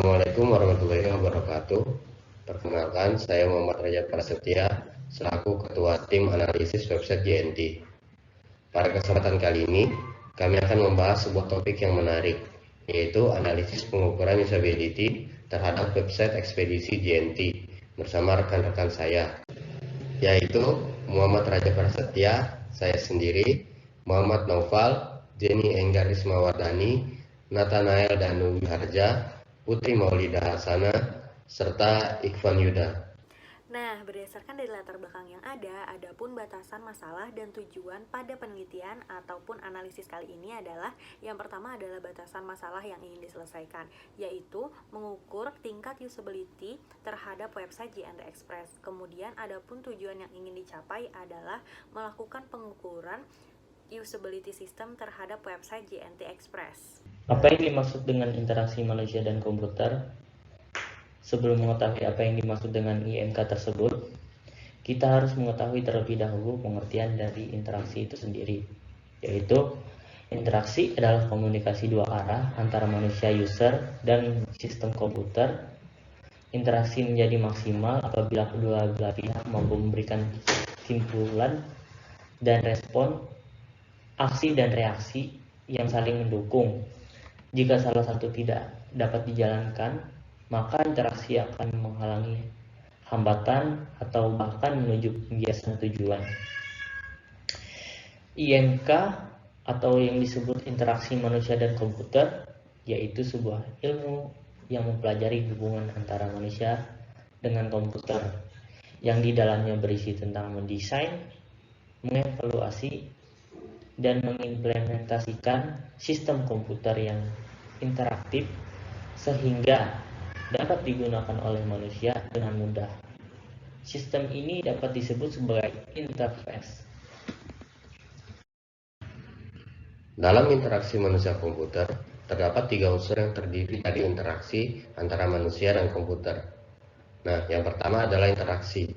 Assalamualaikum warahmatullahi wabarakatuh. Perkenalkan, saya Muhammad Raja Prasetya, selaku Ketua Tim Analisis Website JNT. Pada kesempatan kali ini, kami akan membahas sebuah topik yang menarik, yaitu analisis pengukuran usability terhadap website ekspedisi JNT bersama rekan-rekan saya, yaitu Muhammad Raja Prasetya, saya sendiri, Muhammad Naufal, Jenny Enggaris Mawardani, Nathanael Danu Wiharja, Putri Maulida Hasana, serta Ikhwan Yuda. Nah, berdasarkan dari latar belakang yang ada pun batasan masalah dan tujuan pada penelitian ataupun analisis kali ini adalah yang pertama adalah batasan masalah yang ingin diselesaikan, yaitu mengukur tingkat usability terhadap website JNT Express. Kemudian adapun tujuan yang ingin dicapai adalah melakukan pengukuran usability system terhadap website JNT Express. Apa yang dimaksud dengan interaksi manusia dan komputer? Sebelum mengetahui apa yang dimaksud dengan IMK tersebut, kita harus mengetahui terlebih dahulu pengertian dari interaksi itu sendiri, yaitu interaksi adalah komunikasi dua arah antara manusia user dan sistem komputer. Interaksi menjadi maksimal apabila kedua belah pihak mampu memberikan simpulan dan respon, aksi dan reaksi yang saling mendukung. Jika salah satu tidak dapat dijalankan, maka interaksi akan menghalangi hambatan atau bahkan menuju pembiasan tujuan. IMK atau yang disebut interaksi manusia dan komputer yaitu sebuah ilmu yang mempelajari hubungan antara manusia dengan komputer yang di dalamnya berisi tentang mendesain, mengevaluasi, dan mengimplementasikan sistem komputer yang interaktif sehingga dapat digunakan oleh manusia dengan mudah. Sistem ini dapat disebut sebagai interface. Dalam interaksi manusia komputer, terdapat 3 unsur yang terdiri dari interaksi antara manusia dan komputer. Nah, yang pertama adalah interaksi.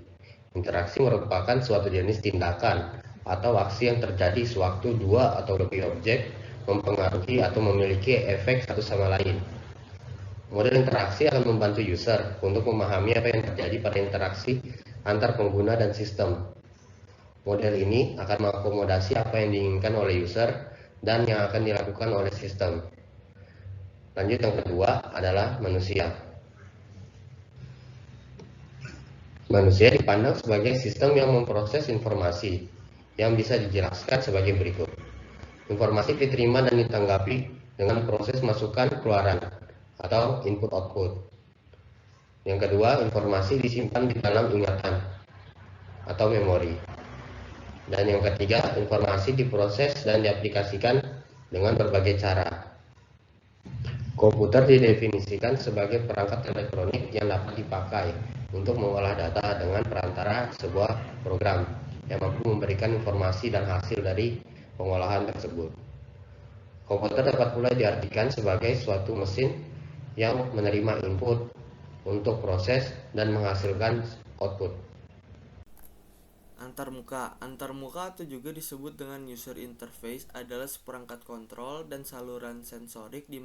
Interaksi merupakan suatu jenis tindakan atau aksi yang terjadi sewaktu dua atau lebih objek mempengaruhi atau memiliki efek satu sama lain. Model interaksi akan membantu user untuk memahami apa yang terjadi pada interaksi antar pengguna dan sistem. Model ini akan mengakomodasi apa yang diinginkan oleh user dan yang akan dilakukan oleh sistem. Lanjut, yang kedua adalah manusia. Manusia dipandang sebagai sistem yang memproses informasi yang bisa dijelaskan sebagai berikut. Informasi diterima dan ditanggapi dengan proses masukan keluaran atau input output. Yang kedua, informasi disimpan di dalam ingatan atau memori. Dan yang ketiga, informasi diproses dan diaplikasikan dengan berbagai cara. Komputer didefinisikan sebagai perangkat elektronik yang dapat dipakai untuk mengolah data dengan perantara sebuah program yang mampu memberikan informasi dan hasil dari pengolahan tersebut. Komputer dapat pula diartikan sebagai suatu mesin yang menerima input untuk proses dan menghasilkan output. Antarmuka atau juga disebut dengan user interface adalah seperangkat kontrol dan saluran sensorik di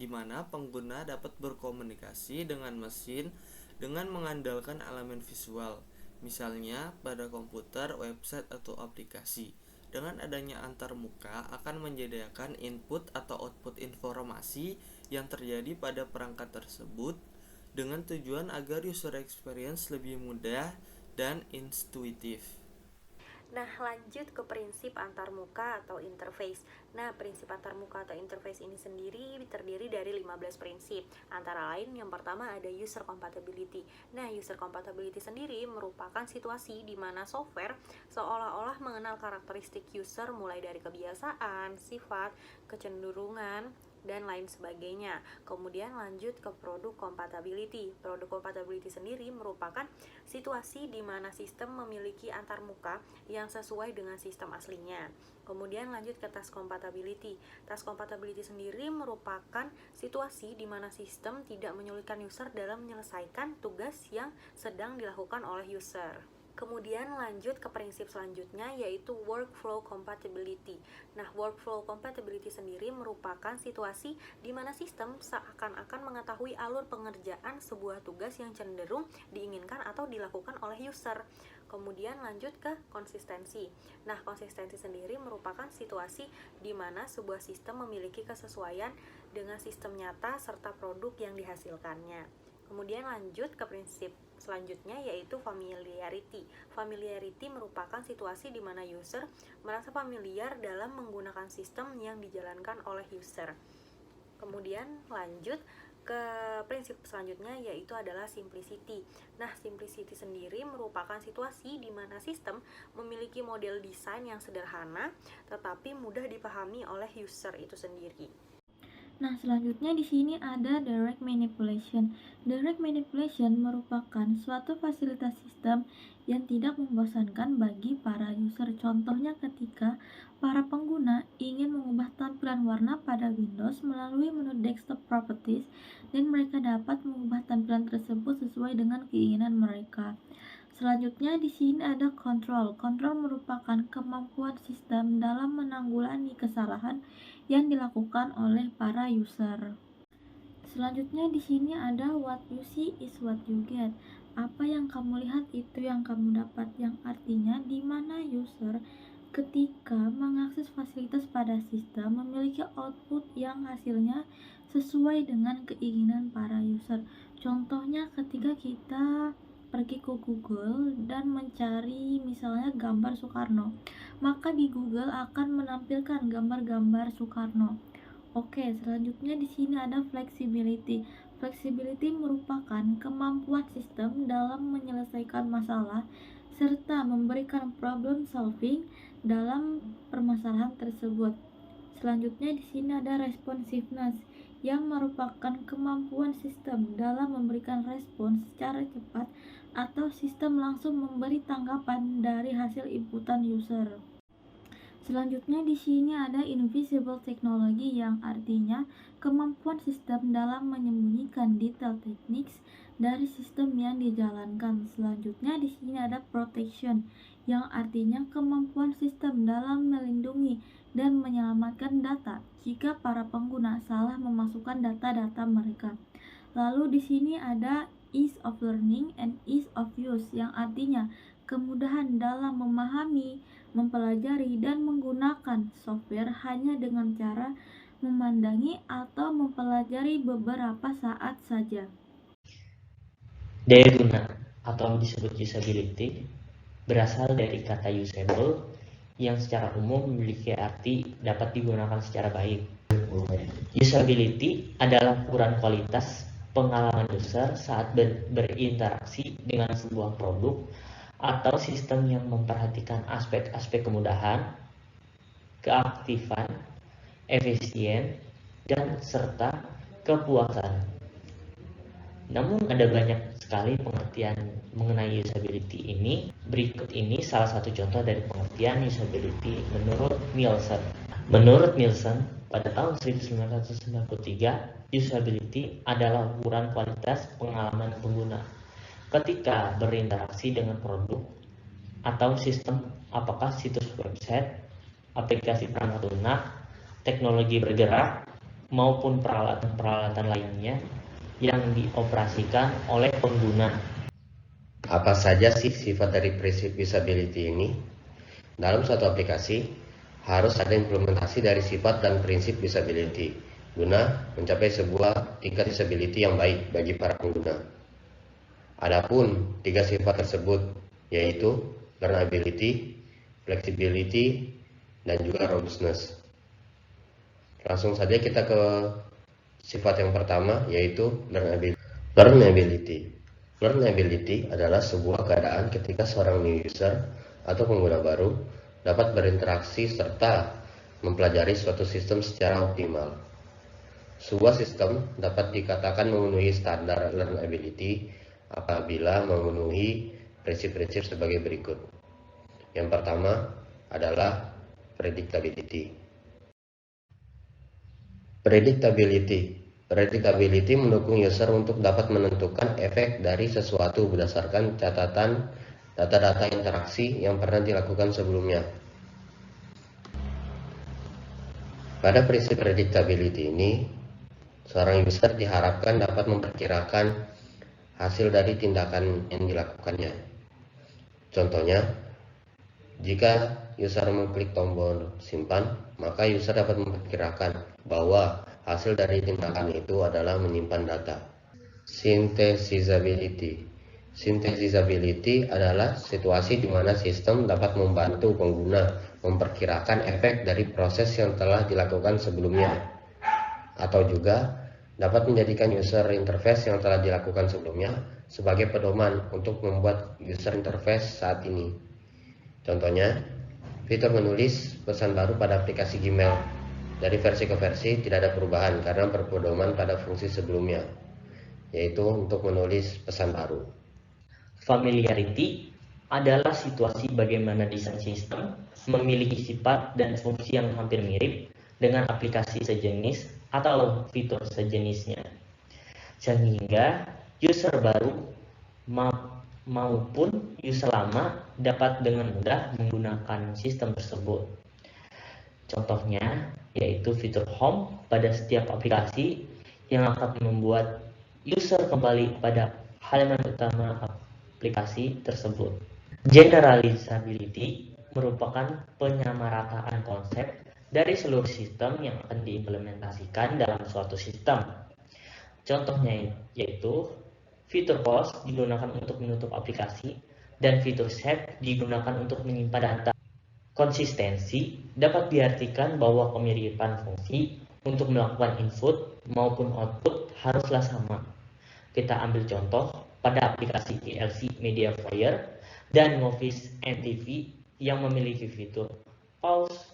mana pengguna dapat berkomunikasi dengan mesin dengan mengandalkan elemen visual, misalnya pada komputer, website, atau aplikasi. Dengan adanya antarmuka akan menyediakan input atau output informasi yang terjadi pada perangkat tersebut dengan tujuan agar user experience lebih mudah dan intuitif. Nah, lanjut ke prinsip antarmuka atau interface. Nah, prinsip antarmuka atau interface ini sendiri terdiri dari 15 prinsip. Antara lain, yang pertama ada user compatibility. Nah, user compatibility sendiri merupakan situasi di mana software seolah-olah mengenal karakteristik user mulai dari kebiasaan, sifat, kecenderungan, dan lain sebagainya. Kemudian lanjut ke produk compatibility. Produk compatibility sendiri merupakan situasi di mana sistem memiliki antarmuka yang sesuai dengan sistem aslinya. Kemudian lanjut ke task compatibility. Task compatibility sendiri merupakan situasi di mana sistem tidak menyulitkan user dalam menyelesaikan tugas yang sedang dilakukan oleh user. Kemudian lanjut ke prinsip selanjutnya, yaitu workflow compatibility. Nah, workflow compatibility sendiri merupakan situasi di mana sistem seakan-akan mengetahui alur pengerjaan sebuah tugas yang cenderung diinginkan atau dilakukan oleh user. Kemudian lanjut ke konsistensi. Nah, konsistensi sendiri merupakan situasi di mana sebuah sistem memiliki kesesuaian dengan sistem nyata serta produk yang dihasilkannya. Kemudian lanjut ke prinsip selanjutnya, yaitu familiarity. Familiarity merupakan situasi di mana user merasa familiar dalam menggunakan sistem yang dijalankan oleh user. Kemudian lanjut ke prinsip selanjutnya, yaitu adalah simplicity. Nah, simplicity sendiri merupakan situasi di mana sistem memiliki model desain yang sederhana tetapi mudah dipahami oleh user itu sendiri. Nah, selanjutnya di sini ada direct manipulation. Direct manipulation merupakan suatu fasilitas sistem yang tidak membosankan bagi para user. Contohnya ketika para pengguna ingin mengubah tampilan warna pada Windows melalui menu desktop properties dan mereka dapat mengubah tampilan tersebut sesuai dengan keinginan mereka. Selanjutnya di sini ada control. Control merupakan kemampuan sistem dalam menanggulangi kesalahan yang dilakukan oleh para user. Selanjutnya di sini ada what you see is what you get. Apa yang kamu lihat itu yang kamu dapat, yang artinya di mana user ketika mengakses fasilitas pada sistem memiliki output yang hasilnya sesuai dengan keinginan para user. Contohnya ketika kita pergi ke Google dan mencari misalnya gambar Soekarno, maka di Google akan menampilkan gambar-gambar Soekarno. Oke, selanjutnya di sini ada flexibility. Flexibility merupakan kemampuan sistem dalam menyelesaikan masalah serta memberikan problem solving dalam permasalahan tersebut. Selanjutnya di sini ada responsiveness, yang merupakan kemampuan sistem dalam memberikan respons secara cepat atau sistem langsung memberi tanggapan dari hasil inputan user. Selanjutnya di sini ada invisible technology, yang artinya kemampuan sistem dalam menyembunyikan detail teknik dari sistem yang dijalankan. Selanjutnya di sini ada protection, yang artinya kemampuan sistem dalam melindungi dan menyelamatkan data jika para pengguna salah memasukkan data-data mereka. Lalu di sini ada ease of learning and ease of use, yang artinya kemudahan dalam memahami, mempelajari, dan menggunakan software hanya dengan cara memandangi atau mempelajari beberapa saat saja. Daya guna atau disebut usability berasal dari kata usable yang secara umum memiliki arti dapat digunakan secara baik. Usability adalah ukuran kualitas pengalaman user saat berinteraksi dengan sebuah produk atau sistem yang memperhatikan aspek-aspek kemudahan, keaktifan, efisien, dan serta kepuasan. Namun ada banyak sekali pengertian mengenai usability ini. Berikut ini salah satu contoh dari pengertian usability menurut Nielsen. Menurut Nielsen, pada tahun 1993, usability adalah ukuran kualitas pengalaman pengguna ketika berinteraksi dengan produk atau sistem, apakah situs website, aplikasi perangkat lunak, teknologi bergerak, maupun peralatan-peralatan lainnya yang dioperasikan oleh pengguna. Apa saja sih sifat dari prinsip usability ini? Dalam suatu aplikasi, harus ada implementasi dari sifat dan prinsip usability guna mencapai sebuah tingkat usability yang baik bagi para pengguna. Adapun tiga sifat tersebut yaitu learnability, flexibility, dan juga robustness. Langsung saja kita ke sifat yang pertama, yaitu learnability. Learnability adalah sebuah keadaan ketika seorang new user atau pengguna baru dapat berinteraksi serta mempelajari suatu sistem secara optimal. Sebuah sistem dapat dikatakan memenuhi standar learnability apabila memenuhi prinsip-prinsip sebagai berikut. Yang pertama adalah predictability. Predictability mendukung user untuk dapat menentukan efek dari sesuatu berdasarkan catatan data-data interaksi yang pernah dilakukan sebelumnya. Pada prinsip predictability ini, seorang user diharapkan dapat memperkirakan hasil dari tindakan yang dilakukannya. Contohnya, jika user mengklik tombol simpan, maka user dapat memperkirakan bahwa hasil dari tindakan itu adalah menyimpan data. Synthesizability. Synthesizability adalah situasi di mana sistem dapat membantu pengguna memperkirakan efek dari proses yang telah dilakukan sebelumnya, atau juga dapat menjadikan user interface yang telah dilakukan sebelumnya sebagai pedoman untuk membuat user interface saat ini. Contohnya, fitur menulis pesan baru pada aplikasi Gmail. Dari versi ke versi tidak ada perubahan karena berpedoman pada fungsi sebelumnya, yaitu untuk menulis pesan baru. Familiarity adalah situasi bagaimana desain sistem memiliki sifat dan fungsi yang hampir mirip dengan aplikasi sejenis atau fitur sejenisnya, sehingga user baru maupun user lama dapat dengan mudah menggunakan sistem tersebut. Contohnya yaitu fitur home pada setiap aplikasi yang akan membuat user kembali pada halaman utama aplikasi tersebut. Generalizability merupakan penyamarataan konsep dari seluruh sistem yang akan diimplementasikan dalam suatu sistem. Contohnya yaitu fitur close digunakan untuk menutup aplikasi dan fitur save digunakan untuk menyimpan data. Konsistensi dapat diartikan bahwa kemiripan fungsi untuk melakukan input maupun output haruslah sama. Kita ambil contoh pada aplikasi PLC Media Player dan Movies MTV yang memiliki fitur pause,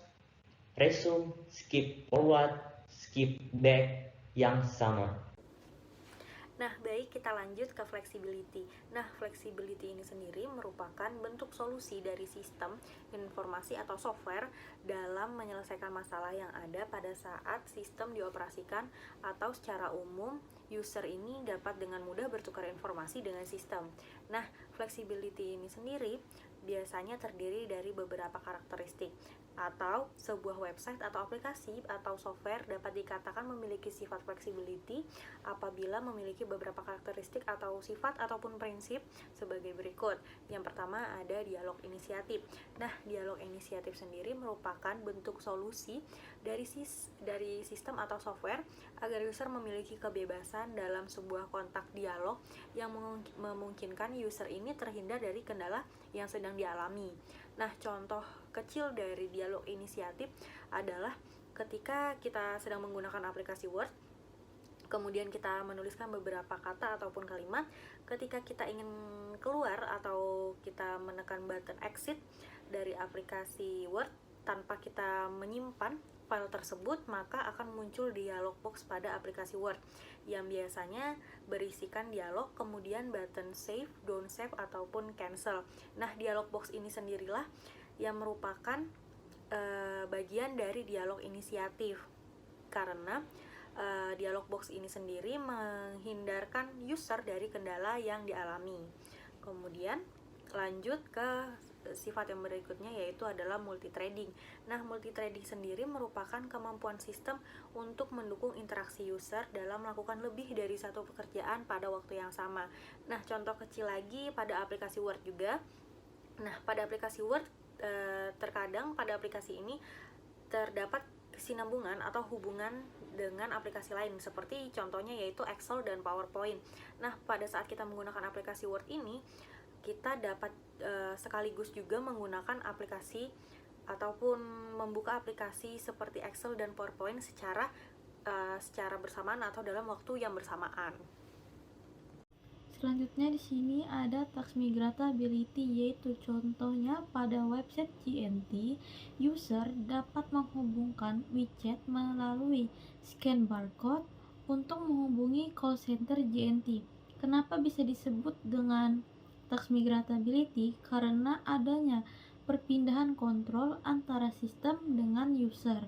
resume, skip forward, skip back yang sama. Nah, baik, kita lanjut ke flexibility. Nah, flexibility ini sendiri merupakan bentuk solusi dari sistem informasi atau software dalam menyelesaikan masalah yang ada pada saat sistem dioperasikan, atau secara umum user ini dapat dengan mudah bertukar informasi dengan sistem. Nah, flexibility ini sendiri biasanya terdiri dari beberapa karakteristik, atau sebuah website atau aplikasi atau software dapat dikatakan memiliki sifat flexibility apabila memiliki beberapa karakteristik atau sifat ataupun prinsip sebagai berikut. Yang pertama ada dialog inisiatif. Nah, dialog inisiatif sendiri merupakan bentuk solusi dari sistem atau software agar user memiliki kebebasan dalam sebuah kontak dialog yang memungkinkan user ini terhindar dari kendala yang sedang dialami. Nah, contoh kecil dari dialog inisiatif adalah ketika kita sedang menggunakan aplikasi Word, kemudian kita menuliskan beberapa kata ataupun kalimat. Ketika kita ingin keluar atau kita menekan button exit dari aplikasi Word tanpa kita menyimpan file tersebut, maka akan muncul dialog box pada aplikasi Word yang biasanya berisikan dialog, kemudian button save, don't save, ataupun cancel. Nah, dialog box ini sendirilah yang merupakan bagian dari dialog inisiatif, karena dialog box ini sendiri menghindarkan user dari kendala yang dialami. Kemudian lanjut ke sifat yang berikutnya, yaitu adalah multithreading. Nah, multithreading sendiri merupakan kemampuan sistem untuk mendukung interaksi user dalam melakukan lebih dari satu pekerjaan pada waktu yang sama. Nah, contoh kecil lagi pada aplikasi Word juga. Nah, pada aplikasi Word terkadang pada aplikasi ini terdapat kesinambungan atau hubungan dengan aplikasi lain, seperti contohnya yaitu Excel dan PowerPoint. Nah, pada saat kita menggunakan aplikasi Word ini, kita dapat sekaligus juga menggunakan aplikasi ataupun membuka aplikasi seperti Excel dan PowerPoint secara bersamaan atau dalam waktu yang bersamaan. Selanjutnya di sini ada transmigratability, yaitu contohnya pada website GNT, user dapat menghubungkan widget melalui scan barcode untuk menghubungi call center GNT. Kenapa bisa disebut dengan transmigratability? Karena adanya perpindahan kontrol antara sistem dengan user.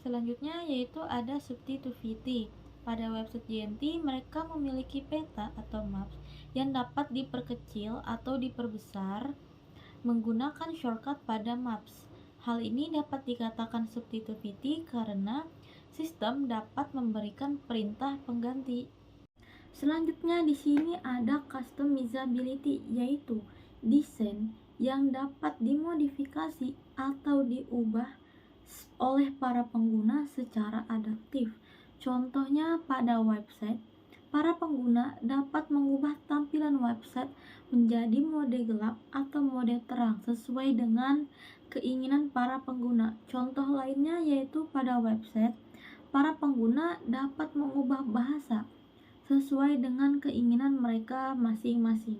Selanjutnya yaitu ada substitutivity. Pada website GNT, mereka memiliki peta atau maps yang dapat diperkecil atau diperbesar menggunakan shortcut pada Maps. Hal ini dapat dikatakan substitutivity karena sistem dapat memberikan perintah pengganti. Selanjutnya di sini ada customizability, yaitu desain yang dapat dimodifikasi atau diubah oleh para pengguna secara adaptif. Contohnya pada website, para pengguna dapat mengubah tampilan website menjadi mode gelap atau mode terang sesuai dengan keinginan para pengguna. Contoh lainnya yaitu pada website, para pengguna dapat mengubah bahasa sesuai dengan keinginan mereka masing-masing.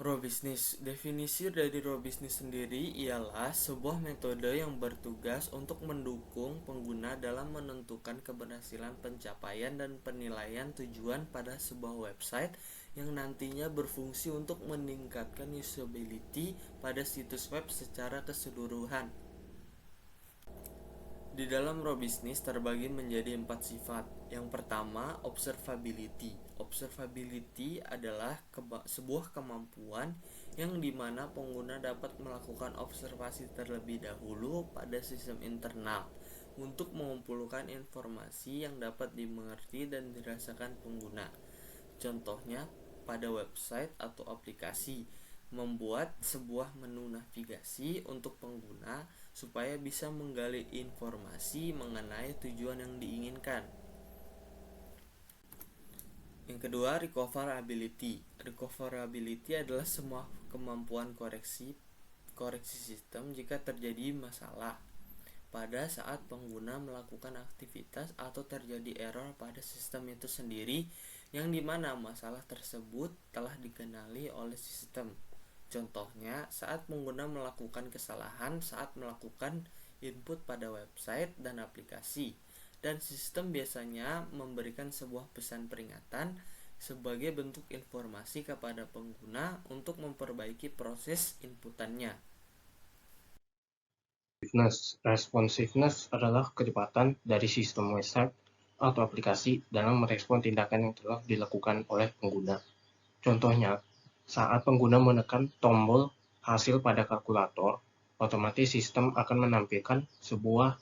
Robusness. Definisi dari robusness sendiri ialah sebuah metode yang bertugas untuk mendukung pengguna dalam menentukan keberhasilan pencapaian dan penilaian tujuan pada sebuah website yang nantinya berfungsi untuk meningkatkan usability pada situs web secara keseluruhan. Di dalam robustness terbagi menjadi 4 sifat. Yang pertama, observability. Observability adalah sebuah kemampuan yang dimana pengguna dapat melakukan observasi terlebih dahulu pada sistem internal untuk mengumpulkan informasi yang dapat dimengerti dan dirasakan pengguna. Contohnya, pada website atau aplikasi, membuat sebuah menu navigasi untuk pengguna supaya bisa menggali informasi mengenai tujuan yang diinginkan. Yang kedua, recoverability. Recoverability adalah semua kemampuan koreksi sistem jika terjadi masalah pada saat pengguna melakukan aktivitas atau terjadi error pada sistem itu sendiri, yang dimana masalah tersebut telah dikenali oleh sistem. Contohnya, saat pengguna melakukan kesalahan saat melakukan input pada website dan aplikasi, dan sistem biasanya memberikan sebuah pesan peringatan sebagai bentuk informasi kepada pengguna untuk memperbaiki proses inputannya. Responsiveness adalah kecepatan dari sistem website atau aplikasi dalam merespon tindakan yang telah dilakukan oleh pengguna. Contohnya, saat pengguna menekan tombol hasil pada kalkulator, otomatis sistem akan menampilkan sebuah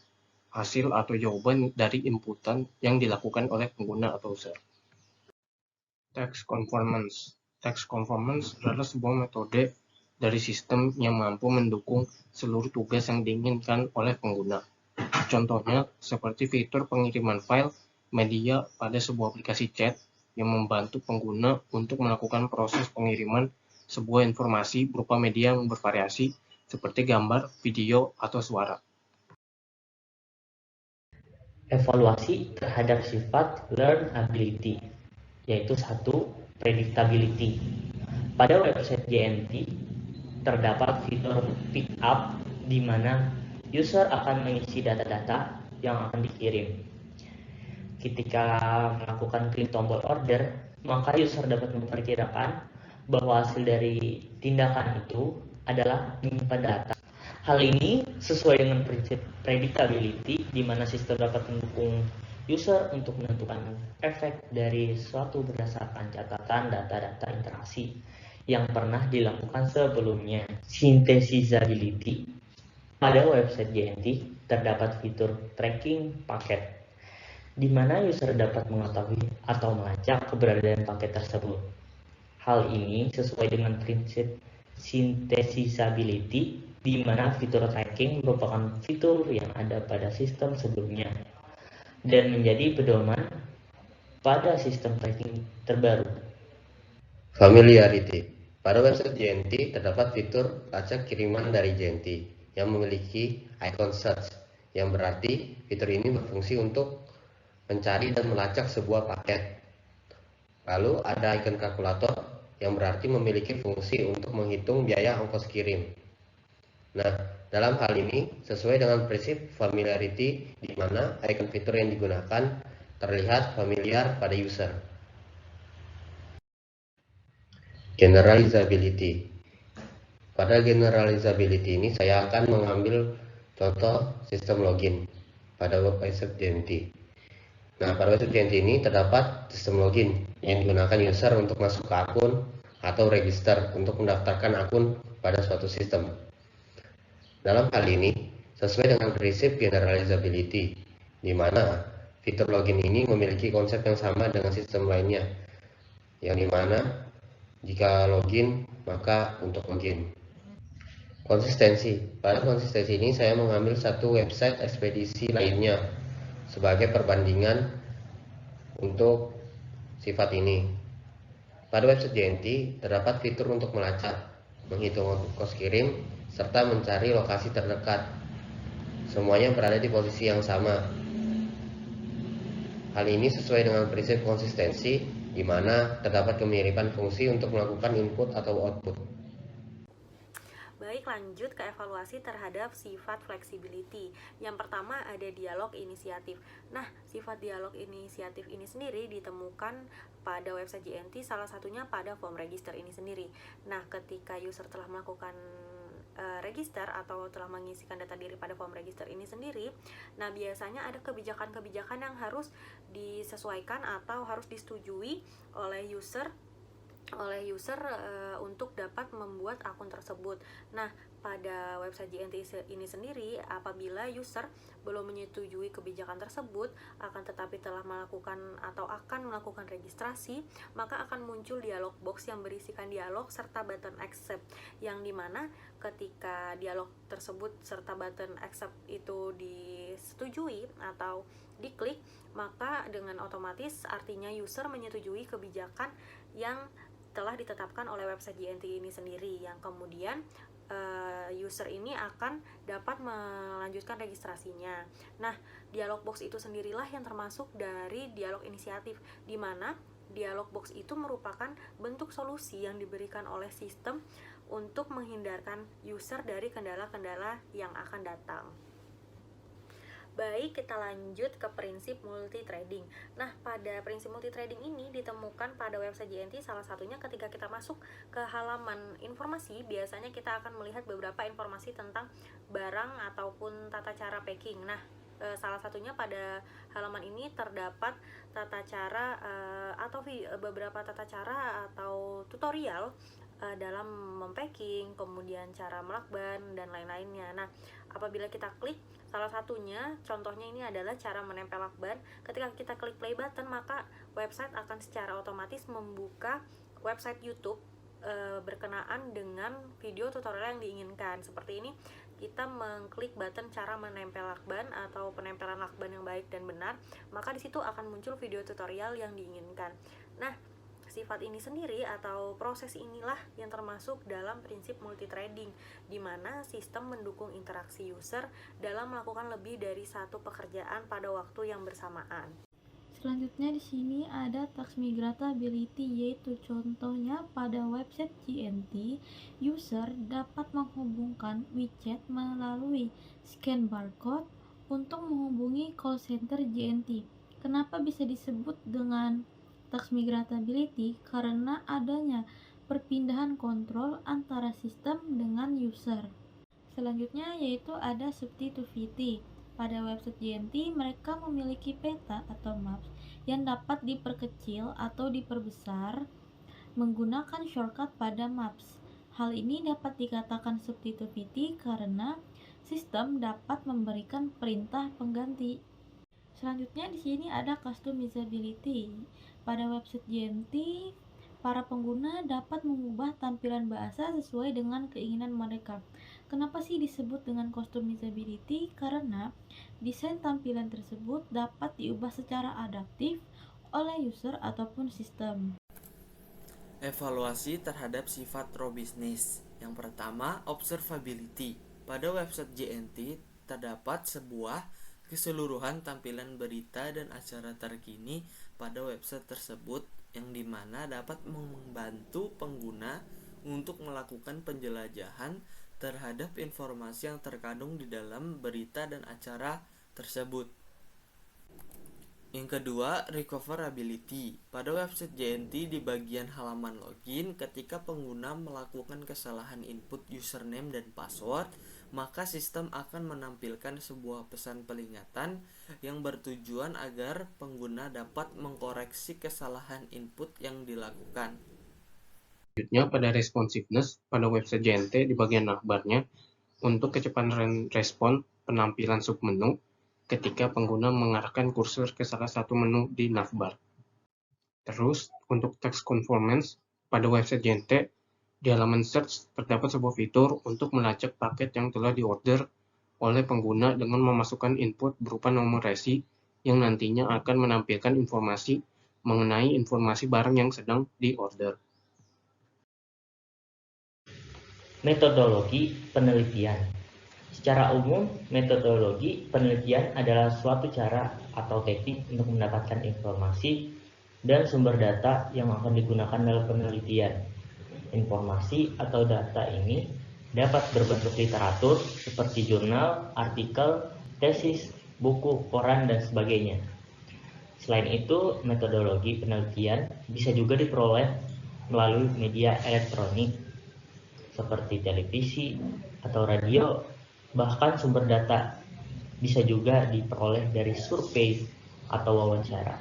hasil atau jawaban dari inputan yang dilakukan oleh pengguna atau user. Text conformance. Text conformance adalah sebuah metode dari sistem yang mampu mendukung seluruh tugas yang diinginkan oleh pengguna. Contohnya, seperti fitur pengiriman file media pada sebuah aplikasi chat yang membantu pengguna untuk melakukan proses pengiriman sebuah informasi berupa media yang bervariasi seperti gambar, video, atau suara. Evaluasi terhadap sifat learnability, yaitu 1. Predictability. Pada website JNT terdapat fitur pick up di mana user akan mengisi data-data yang akan dikirim. Ketika melakukan klik tombol order, maka user dapat memperkirakan bahwa hasil dari tindakan itu adalah menyimpan data. Hal ini sesuai dengan prinsip predictability, di mana sistem dapat mendukung user untuk menentukan efek dari suatu berdasarkan catatan data-data interaksi yang pernah dilakukan sebelumnya. Synthesizability. Pada website JNT terdapat fitur tracking paket, di mana user dapat mengetahui atau melacak keberadaan paket tersebut. Hal ini sesuai dengan prinsip synthesizability, di mana fitur tracking merupakan fitur yang ada pada sistem sebelumnya dan menjadi pedoman pada sistem tracking terbaru. Familiarity. Pada website JNT terdapat fitur lacak kiriman dari JNT yang memiliki icon search, yang berarti fitur ini berfungsi untuk mencari dan melacak sebuah paket. Lalu ada icon kalkulator yang berarti memiliki fungsi untuk menghitung biaya ongkos kirim. Nah, dalam hal ini sesuai dengan prinsip familiarity, di mana icon fitur yang digunakan terlihat familiar pada user. Generalizability. Pada generalizability ini saya akan mengambil contoh sistem login pada website JNT. Nah, pada website JNT ini terdapat sistem login yang digunakan user untuk masuk ke akun atau register untuk mendaftarkan akun pada suatu sistem. Dalam hal ini, sesuai dengan prinsip generalizability, di mana fitur login ini memiliki konsep yang sama dengan sistem lainnya, yang dimana jika login maka untuk login. Konsistensi. Pada konsistensi ini saya mengambil satu website ekspedisi lainnya sebagai perbandingan untuk sifat ini. Pada website JNT terdapat fitur untuk melacak, menghitung ongkos kirim, serta mencari lokasi terdekat. Semuanya berada di posisi yang sama. Hal ini sesuai dengan prinsip konsistensi, di mana terdapat kemiripan fungsi untuk melakukan input atau output. Baik, lanjut ke evaluasi terhadap sifat flexibility. Yang pertama ada dialog inisiatif. Nah, sifat dialog inisiatif ini sendiri ditemukan pada website JNT, salah satunya pada form register ini sendiri. Nah, ketika user telah melakukan register atau telah mengisikan data diri pada form register ini sendiri, nah biasanya ada kebijakan-kebijakan yang harus disesuaikan atau harus disetujui oleh user untuk dapat membuat akun tersebut. Nah, pada website JNT ini sendiri, apabila user belum menyetujui kebijakan tersebut, akan tetapi telah melakukan atau akan melakukan registrasi, maka akan muncul dialog box yang berisikan dialog serta button accept, yang dimana ketika dialog tersebut serta button accept itu disetujui atau diklik, maka dengan otomatis artinya user menyetujui kebijakan yang telah ditetapkan oleh website JNT ini sendiri, yang kemudian user ini akan dapat melanjutkan registrasinya. Nah, dialog box itu sendirilah yang termasuk dari dialog inisiatif, di mana dialog box itu merupakan bentuk solusi yang diberikan oleh sistem untuk menghindarkan user dari kendala-kendala yang akan datang. Baik, kita lanjut ke prinsip multithreading. Nah, pada prinsip multithreading ini ditemukan pada website JNT, salah satunya ketika kita masuk ke halaman informasi, biasanya kita akan melihat beberapa informasi tentang barang ataupun tata cara packing. Nah, salah satunya pada halaman ini terdapat tata cara atau beberapa tata cara atau tutorial dalam mempacking, kemudian cara melakban dan lain-lainnya. Nah, apabila kita klik, salah satunya contohnya ini adalah cara menempel lakban. Ketika kita klik play button, maka website akan secara otomatis membuka website YouTube berkenaan dengan video tutorial yang diinginkan. Seperti ini, kita mengklik button cara menempel lakban atau penempelan lakban yang baik dan benar, maka di situ akan muncul video tutorial yang diinginkan. Nah, sifat ini sendiri atau proses inilah yang termasuk dalam prinsip multithreading, di mana sistem mendukung interaksi user dalam melakukan lebih dari satu pekerjaan pada waktu yang bersamaan. Selanjutnya di sini ada task migratability, yaitu contohnya pada website JNT, user dapat menghubungkan widget melalui scan barcode untuk menghubungi call center JNT. Kenapa bisa disebut dengan task migratability? Karena adanya perpindahan kontrol antara sistem dengan user. Selanjutnya yaitu ada substitutivity. Pada website JNT, mereka memiliki peta atau maps yang dapat diperkecil atau diperbesar menggunakan shortcut pada maps. Hal ini dapat dikatakan substitutivity karena sistem dapat memberikan perintah pengganti. Selanjutnya di sini ada customizability. Pada website JNT, para pengguna dapat mengubah tampilan bahasa sesuai dengan keinginan mereka. Kenapa sih disebut dengan customizability? Karena desain tampilan tersebut dapat diubah secara adaptif oleh user ataupun sistem. Evaluasi terhadap sifat raw business. Yang pertama, observability. Pada website JNT terdapat sebuah keseluruhan tampilan berita dan acara terkini pada website tersebut, yang dimana dapat membantu pengguna untuk melakukan penjelajahan terhadap informasi yang terkandung di dalam berita dan acara tersebut. Yang kedua, recoverability. Pada website JNT di bagian halaman login, ketika pengguna melakukan kesalahan input username dan password, maka sistem akan menampilkan sebuah pesan peringatan yang bertujuan agar pengguna dapat mengkoreksi kesalahan input yang dilakukan. Selanjutnya, pada responsiveness pada website JNT di bagian navbarnya untuk kecepatan respon penampilan submenu ketika pengguna mengarahkan kursor ke salah satu menu di navbar. Terus, untuk text conformance pada website JNT, di halaman search terdapat sebuah fitur untuk melacak paket yang telah diorder oleh pengguna dengan memasukkan input berupa nomor resi yang nantinya akan menampilkan informasi mengenai informasi barang yang sedang diorder. Metodologi penelitian. Secara umum, metodologi penelitian adalah suatu cara atau teknik untuk mendapatkan informasi dan sumber data yang akan digunakan dalam penelitian. Informasi atau data ini dapat berbentuk literatur seperti jurnal, artikel, tesis, buku, koran, dan sebagainya. Selain itu, metodologi penelitian bisa juga diperoleh melalui media elektronik seperti televisi atau radio. Bahkan sumber data bisa juga diperoleh dari survei atau wawancara.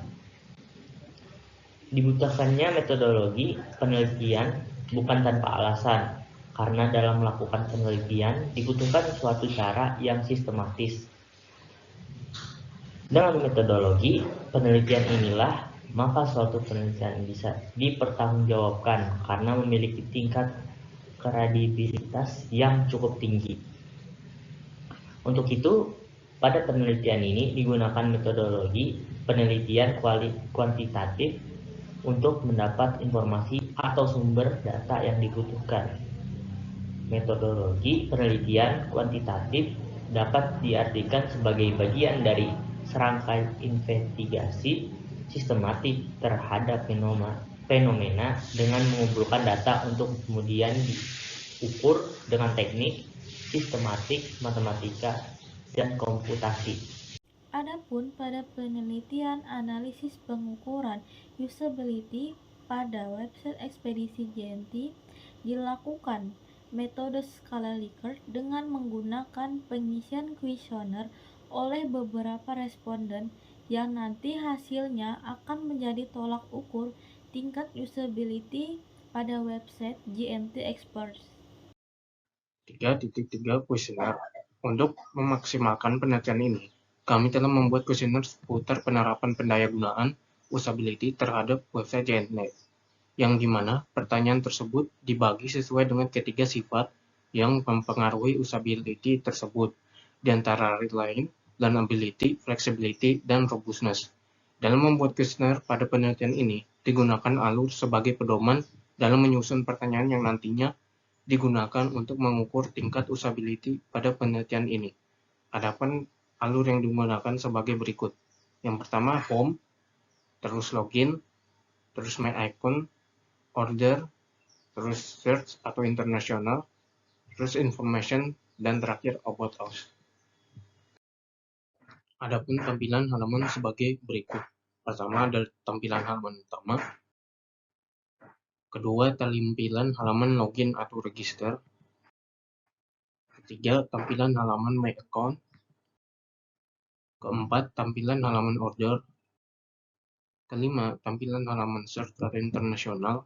Dibutuhkannya metodologi penelitian bukan tanpa alasan, karena dalam melakukan penelitian dibutuhkan suatu cara yang sistematis. Dengan metodologi penelitian inilah, maka suatu penelitian bisa dipertanggungjawabkan karena memiliki tingkat kredibilitas yang cukup tinggi. Untuk itu, pada penelitian ini digunakan metodologi penelitian kuantitatif untuk mendapat informasi atau sumber data yang dibutuhkan. Metodologi penelitian kuantitatif dapat diartikan sebagai bagian dari serangkaian investigasi sistematik terhadap fenomena dengan mengumpulkan data untuk kemudian diukur dengan teknik sistematik, matematika, dan komputasi. Adapun pada penelitian analisis pengukuran usability pada website ekspedisi JNT dilakukan metode skala Likert dengan menggunakan pengisian kuesioner oleh beberapa responden yang nanti hasilnya akan menjadi tolak ukur tingkat usability pada website JNT Experts. 3.3 kuesioner. Untuk memaksimalkan penelitian ini, kami telah membuat kuesioner seputar penerapan pendayagunaan usability terhadap website JNT, yang dimana pertanyaan tersebut dibagi sesuai dengan ketiga sifat yang mempengaruhi usability tersebut, di antara lain learnability, flexibility, dan robustness. Dalam membuat kuesioner pada penelitian ini, digunakan alur sebagai pedoman dalam menyusun pertanyaan yang nantinya digunakan untuk mengukur tingkat usability pada penelitian ini. Adapun alur yang digunakan sebagai berikut. Yang pertama, home, terus login, terus my icon, order, terus search atau international, terus information, dan terakhir about us. Adapun tampilan halaman sebagai berikut. Pertama ada tampilan halaman utama. Kedua, tampilan halaman login atau register. Ketiga, tampilan halaman my account. Keempat, tampilan halaman order. Kelima, tampilan halaman search atau internasional.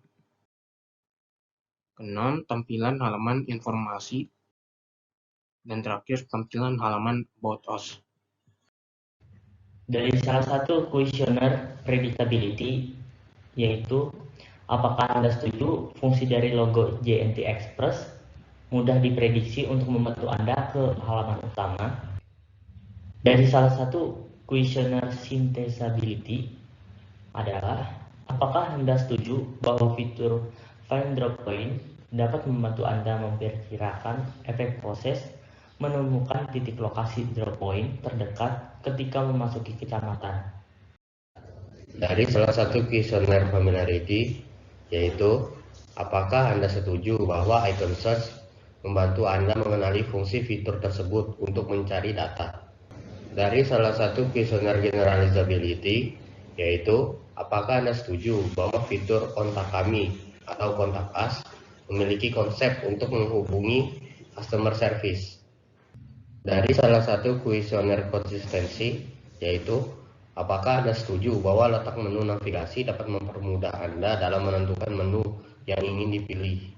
Keenam, tampilan halaman informasi. Dan terakhir, tampilan halaman about us. Dari salah satu kuesioner predictability, yaitu apakah Anda setuju fungsi dari logo JNT Express mudah diprediksi untuk membantu Anda ke halaman utama? Dari salah satu kuesioner synthesability adalah apakah Anda setuju bahwa fitur find drop point dapat membantu Anda memperkirakan efek proses menemukan titik lokasi drop point terdekat ketika memasuki kecamatan. Dari salah satu kuesioner familiarity, yaitu apakah Anda setuju bahwa icon search membantu Anda mengenali fungsi fitur tersebut untuk mencari data. Dari salah satu kuesioner generalizability, yaitu apakah Anda setuju bahwa fitur kontak kami atau kontak us memiliki konsep untuk menghubungi customer service. dari salah satu kuesioner konsistensi, yaitu apakah Anda setuju bahwa letak menu navigasi dapat mempermudah Anda dalam menentukan menu yang ingin dipilih?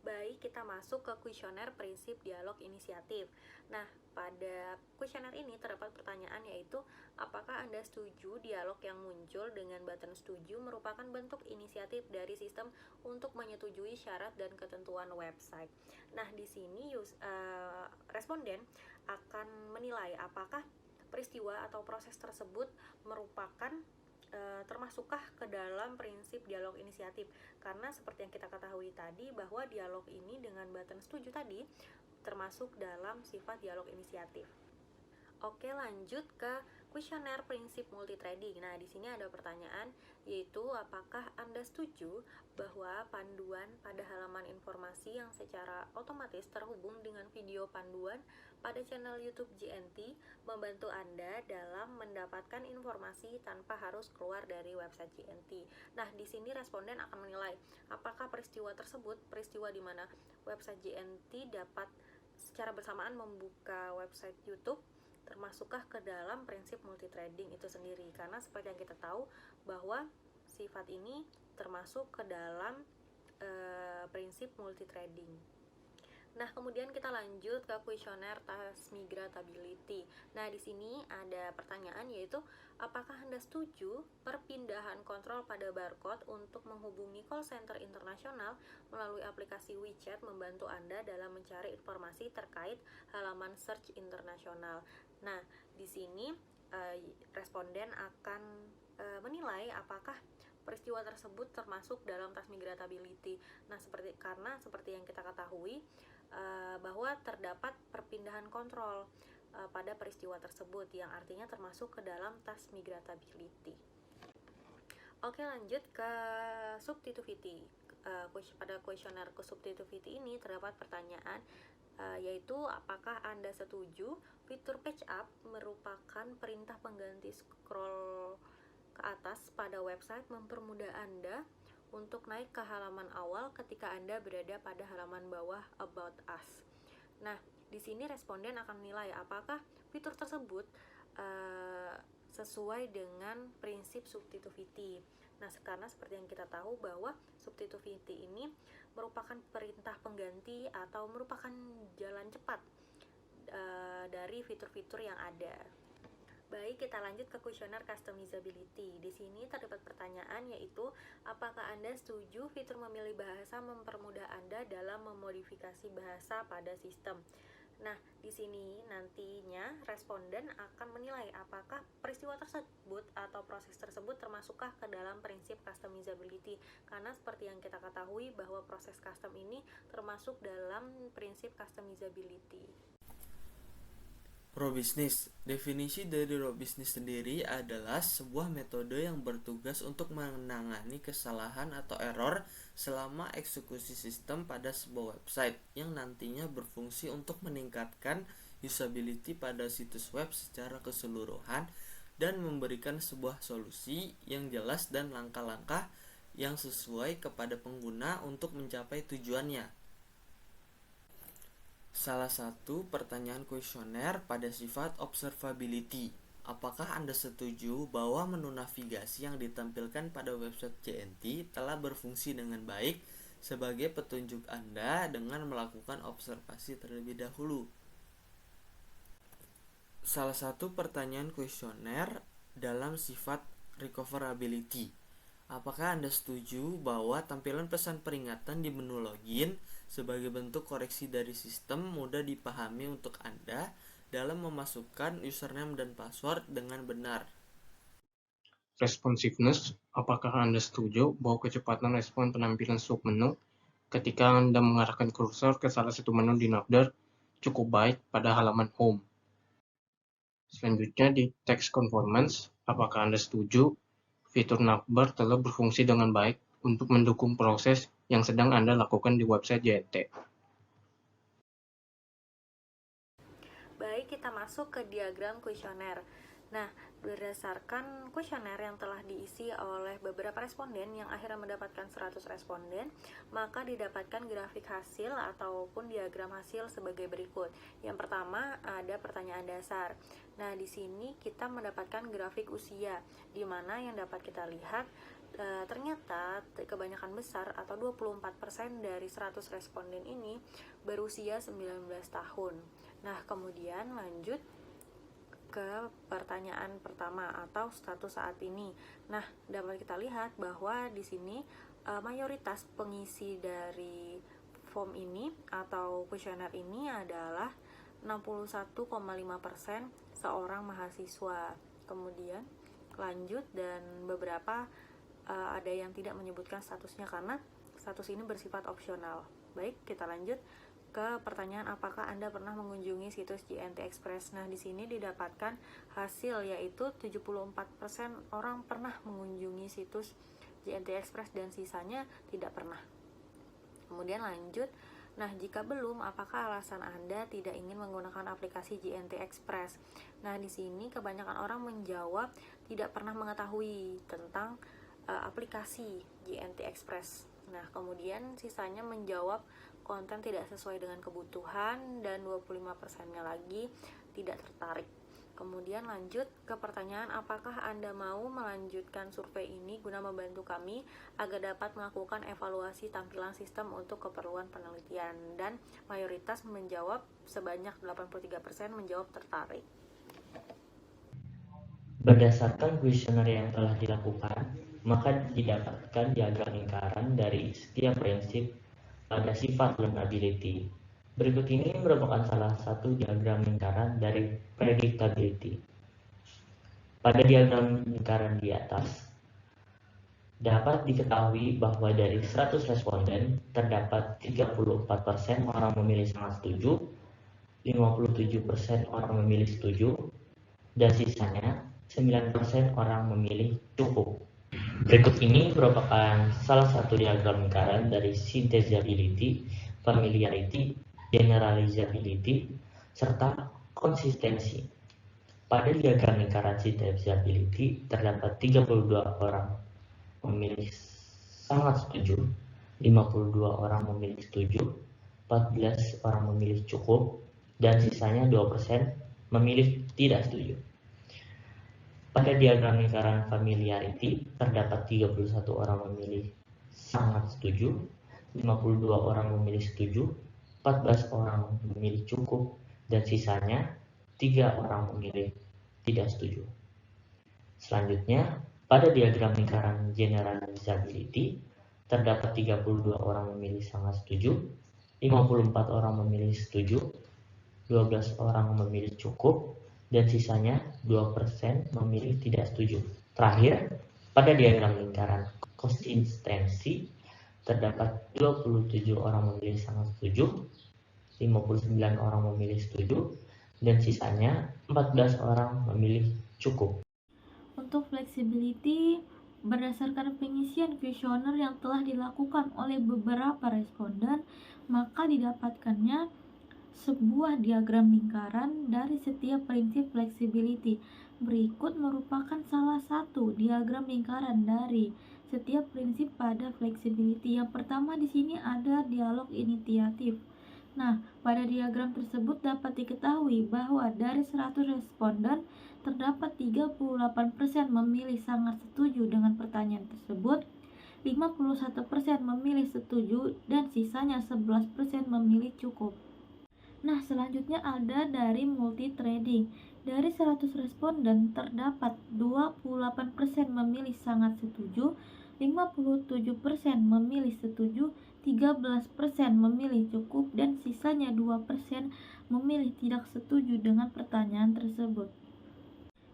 Baik, kita masuk ke kuesioner prinsip dialog inisiatif. Nah, pada kuesioner ini terdapat pertanyaan yaitu, apakah Anda setuju dialog yang muncul dengan button setuju merupakan bentuk inisiatif dari sistem untuk menyetujui syarat dan ketentuan website. Nah, di sini responden akan menilai apakah peristiwa atau proses tersebut merupakan termasukkah ke dalam prinsip dialog inisiatif, karena seperti yang kita ketahui tadi bahwa dialog ini dengan button setuju tadi termasuk dalam sifat dialog inisiatif. Oke, lanjut ke kuesioner prinsip multithreading. Nah, di sini ada pertanyaan yaitu apakah Anda setuju bahwa panduan pada halaman informasi yang secara otomatis terhubung dengan video panduan pada channel YouTube JNT membantu Anda dalam mendapatkan informasi tanpa harus keluar dari website JNT. Nah, di sini responden akan menilai apakah peristiwa tersebut peristiwa di mana website JNT dapat secara bersamaan membuka website YouTube, termasukkah ke dalam prinsip multithreading itu sendiri, karena seperti yang kita tahu bahwa sifat ini termasuk ke dalam prinsip multithreading. Nah, kemudian kita lanjut ke kuesioner transmigratability. Nah, di sini ada pertanyaan yaitu apakah Anda setuju perpindahan kontrol pada barcode untuk menghubungi call center internasional melalui aplikasi WeChat membantu Anda dalam mencari informasi terkait halaman search internasional. Nah, di sini responden akan menilai apakah peristiwa tersebut termasuk dalam transmigratability. Nah, karena seperti yang kita ketahui bahwa terdapat perpindahan kontrol pada peristiwa tersebut yang artinya termasuk ke dalam transmigratability. Oke, lanjut ke substitutivity. Pada kuesioner substitutivity ini terdapat pertanyaan yaitu apakah Anda setuju fitur page up merupakan perintah pengganti scroll ke atas pada website mempermudah Anda untuk naik ke halaman awal ketika Anda berada pada halaman bawah About Us. Nah, di sini responden akan menilai apakah fitur tersebut sesuai dengan prinsip substitutivity. Nah, karena seperti yang kita tahu bahwa substitutivity ini merupakan perintah pengganti atau merupakan jalan cepat dari fitur-fitur yang ada. Baik, kita lanjut ke kuesioner customizability. Di sini terdapat pertanyaan yaitu apakah Anda setuju fitur memilih bahasa mempermudah Anda dalam memodifikasi bahasa pada sistem. Nah, di sini nantinya responden akan menilai apakah peristiwa tersebut atau proses tersebut termasukkah ke dalam prinsip customizability, karena seperti yang kita ketahui bahwa proses custom ini termasuk dalam prinsip customizability. Raw business. Definisi dari raw business sendiri adalah sebuah metode yang bertugas untuk menangani kesalahan atau error selama eksekusi sistem pada sebuah website yang nantinya berfungsi untuk meningkatkan usability pada situs web secara keseluruhan dan memberikan sebuah solusi yang jelas dan langkah-langkah yang sesuai kepada pengguna untuk mencapai tujuannya. Salah satu pertanyaan kuesioner pada sifat observability. Apakah Anda setuju bahwa menu navigasi yang ditampilkan pada website JNT telah berfungsi dengan baik sebagai petunjuk Anda dengan melakukan observasi terlebih dahulu? Salah satu pertanyaan kuesioner dalam sifat recoverability. Apakah Anda setuju bahwa tampilan pesan peringatan di menu login sebagai bentuk koreksi dari sistem mudah dipahami untuk Anda dalam memasukkan username dan password dengan benar? Responsiveness, apakah Anda setuju bahwa kecepatan respon penampilan submenu ketika Anda mengarahkan kursor ke salah satu menu di navbar cukup baik pada halaman home? Selanjutnya di text conformance, apakah Anda setuju fitur navbar telah berfungsi dengan baik untuk mendukung proses yang sedang Anda lakukan di website JNT? Baik, kita masuk ke diagram kuesioner. Nah, berdasarkan kuesioner yang telah diisi oleh beberapa responden yang akhirnya mendapatkan 100 responden, maka didapatkan grafik hasil ataupun diagram hasil sebagai berikut. Yang pertama ada pertanyaan dasar. Nah, di sini kita mendapatkan grafik usia, di mana yang dapat kita lihat ternyata kebanyakan besar atau 24% dari 100 responden ini berusia 19 tahun. Nah, kemudian lanjut ke pertanyaan pertama atau status saat ini. Nah, dapat kita lihat bahwa di sini mayoritas pengisi dari form ini atau kuesioner ini adalah 61,5% seorang mahasiswa. Kemudian lanjut, dan beberapa ada yang tidak menyebutkan statusnya karena status ini bersifat opsional. Baik, kita lanjut ke pertanyaan apakah Anda pernah mengunjungi situs JNT Express. Nah, di sini didapatkan hasil yaitu 74% orang pernah mengunjungi situs JNT Express dan sisanya tidak pernah. Kemudian lanjut. Nah, jika belum, apakah alasan Anda tidak ingin menggunakan aplikasi JNT Express? Nah, di sini kebanyakan orang menjawab tidak pernah mengetahui tentang aplikasi JNT Express. Nah, kemudian sisanya menjawab konten tidak sesuai dengan kebutuhan dan 25%-nya lagi tidak tertarik. Kemudian lanjut ke pertanyaan apakah Anda mau melanjutkan survei ini guna membantu kami agar dapat melakukan evaluasi tampilan sistem untuk keperluan penelitian, dan mayoritas menjawab sebanyak 83% menjawab tertarik. Berdasarkan kuesioner yang telah dilakukan, maka didapatkan diagram lingkaran dari setiap prinsip pada sifat learnability. Berikut ini merupakan salah satu diagram lingkaran dari predictability. Pada diagram lingkaran di atas, dapat diketahui bahwa dari 100 responden, terdapat 34% orang memilih sangat setuju, 57% orang memilih setuju, dan sisanya 9% orang memilih cukup. Berikut ini merupakan salah satu diagram lingkaran dari synthesability, familiarity, generalizability, serta konsistensi. Pada diagram lingkaran synthesability terdapat 32 orang memilih sangat setuju, 52 orang memilih setuju, 14 orang memilih cukup, dan sisanya 2% memilih tidak setuju. Pada diagram lingkaran familiarity terdapat 31 orang memilih sangat setuju, 52 orang memilih setuju, 14 orang memilih cukup, dan sisanya 3 orang memilih tidak setuju. Selanjutnya, pada diagram lingkaran generalizability terdapat 32 orang memilih sangat setuju, 54 orang memilih setuju, 12 orang memilih cukup, dan sisanya 2% memilih tidak setuju. Terakhir, pada diagram lingkaran konsistensi terdapat 27 orang memilih sangat setuju, 59 orang memilih setuju, dan sisanya 14 orang memilih cukup. Untuk flexibility, berdasarkan pengisian kuesioner yang telah dilakukan oleh beberapa responden, maka didapatkannya sebuah diagram lingkaran dari setiap prinsip flexibility. Berikut merupakan salah satu diagram lingkaran dari setiap prinsip pada flexibility. Yang pertama di sini ada dialog inisiatif. Nah, pada diagram tersebut dapat diketahui bahwa dari 100 responden terdapat 38% memilih sangat setuju dengan pertanyaan tersebut, 51% memilih setuju, dan sisanya 11% memilih cukup. Nah, selanjutnya ada dari multi-threading. Dari 100 responden terdapat 28% memilih sangat setuju, 57% memilih setuju, 13% memilih cukup, dan sisanya 2% memilih tidak setuju dengan pertanyaan tersebut.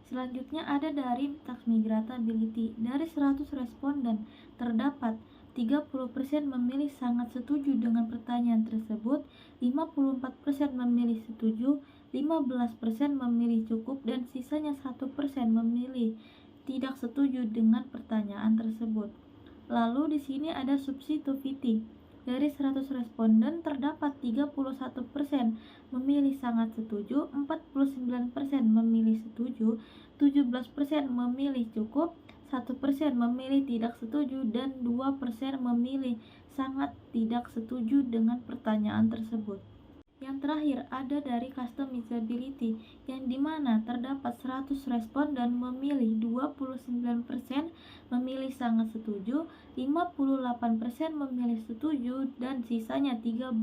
Selanjutnya ada dari transmigratability. Dari 100 responden terdapat 30% memilih sangat setuju dengan pertanyaan tersebut, 54% memilih setuju, 15% memilih cukup, dan sisanya 1% memilih tidak setuju dengan pertanyaan tersebut. Lalu di sini ada substitutivity. Dari 100 responden, terdapat 31% memilih sangat setuju, 49% memilih setuju, 17% memilih cukup, 1% memilih tidak setuju, dan 2% memilih sangat tidak setuju dengan pertanyaan tersebut. Yang terakhir ada dari customizability, yang dimana terdapat 100 respon dan memilih 29% memilih sangat setuju, 58% memilih setuju, dan sisanya 13%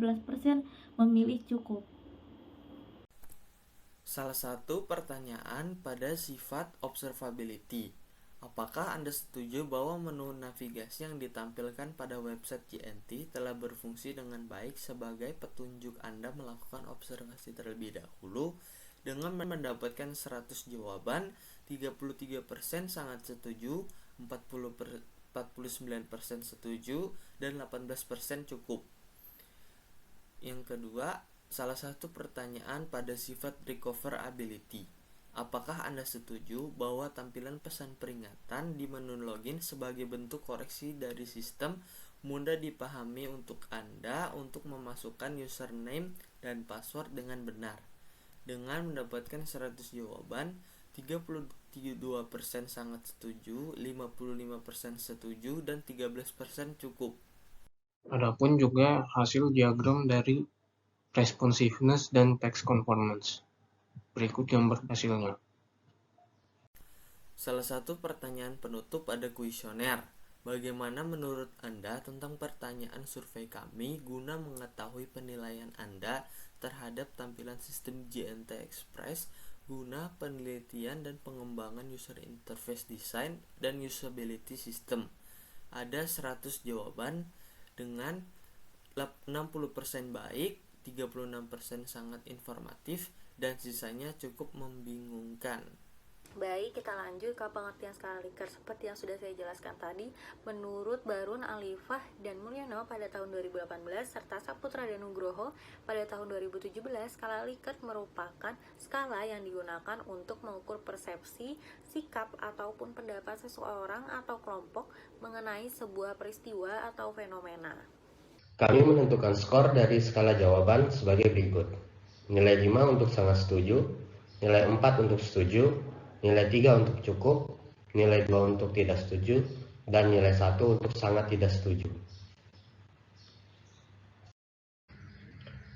memilih cukup. Salah satu pertanyaan pada sifat observability. Apakah Anda setuju bahwa menu navigasi yang ditampilkan pada website JNT telah berfungsi dengan baik sebagai petunjuk Anda melakukan observasi terlebih dahulu dengan mendapatkan 100 jawaban, 33% sangat setuju, 49% setuju, dan 18% cukup. Yang kedua, salah satu pertanyaan pada sifat recoverability. Apakah Anda setuju bahwa tampilan pesan peringatan di menu login sebagai bentuk koreksi dari sistem mudah dipahami untuk Anda untuk memasukkan username dan password dengan benar? Dengan mendapatkan 100 jawaban, 32% sangat setuju, 55% setuju, dan 13% cukup. Adapun juga hasil diagram dari responsiveness dan text conformance. Berikut gambar hasilnya. Salah satu pertanyaan penutup ada kuesioner. Bagaimana menurut Anda tentang pertanyaan survei kami guna mengetahui penilaian Anda terhadap tampilan sistem JNT Express guna penelitian dan pengembangan user interface design dan usability system? Ada 100 jawaban dengan 60% baik, 36% sangat informatif, dan sisanya cukup membingungkan. Baik, kita lanjut ke pengertian skala Likert. Seperti yang sudah saya jelaskan tadi, menurut Barun, Alifah, dan Mulyono pada tahun 2018 serta Saputra dan Nugroho pada tahun 2017, skala Likert merupakan skala yang digunakan untuk mengukur persepsi, sikap, ataupun pendapat seseorang atau kelompok mengenai sebuah peristiwa atau fenomena. Kami menentukan skor dari skala jawaban sebagai berikut. Nilai 5 untuk sangat setuju, nilai 4 untuk setuju, nilai 3 untuk cukup, nilai 2 untuk tidak setuju, dan nilai 1 untuk sangat tidak setuju.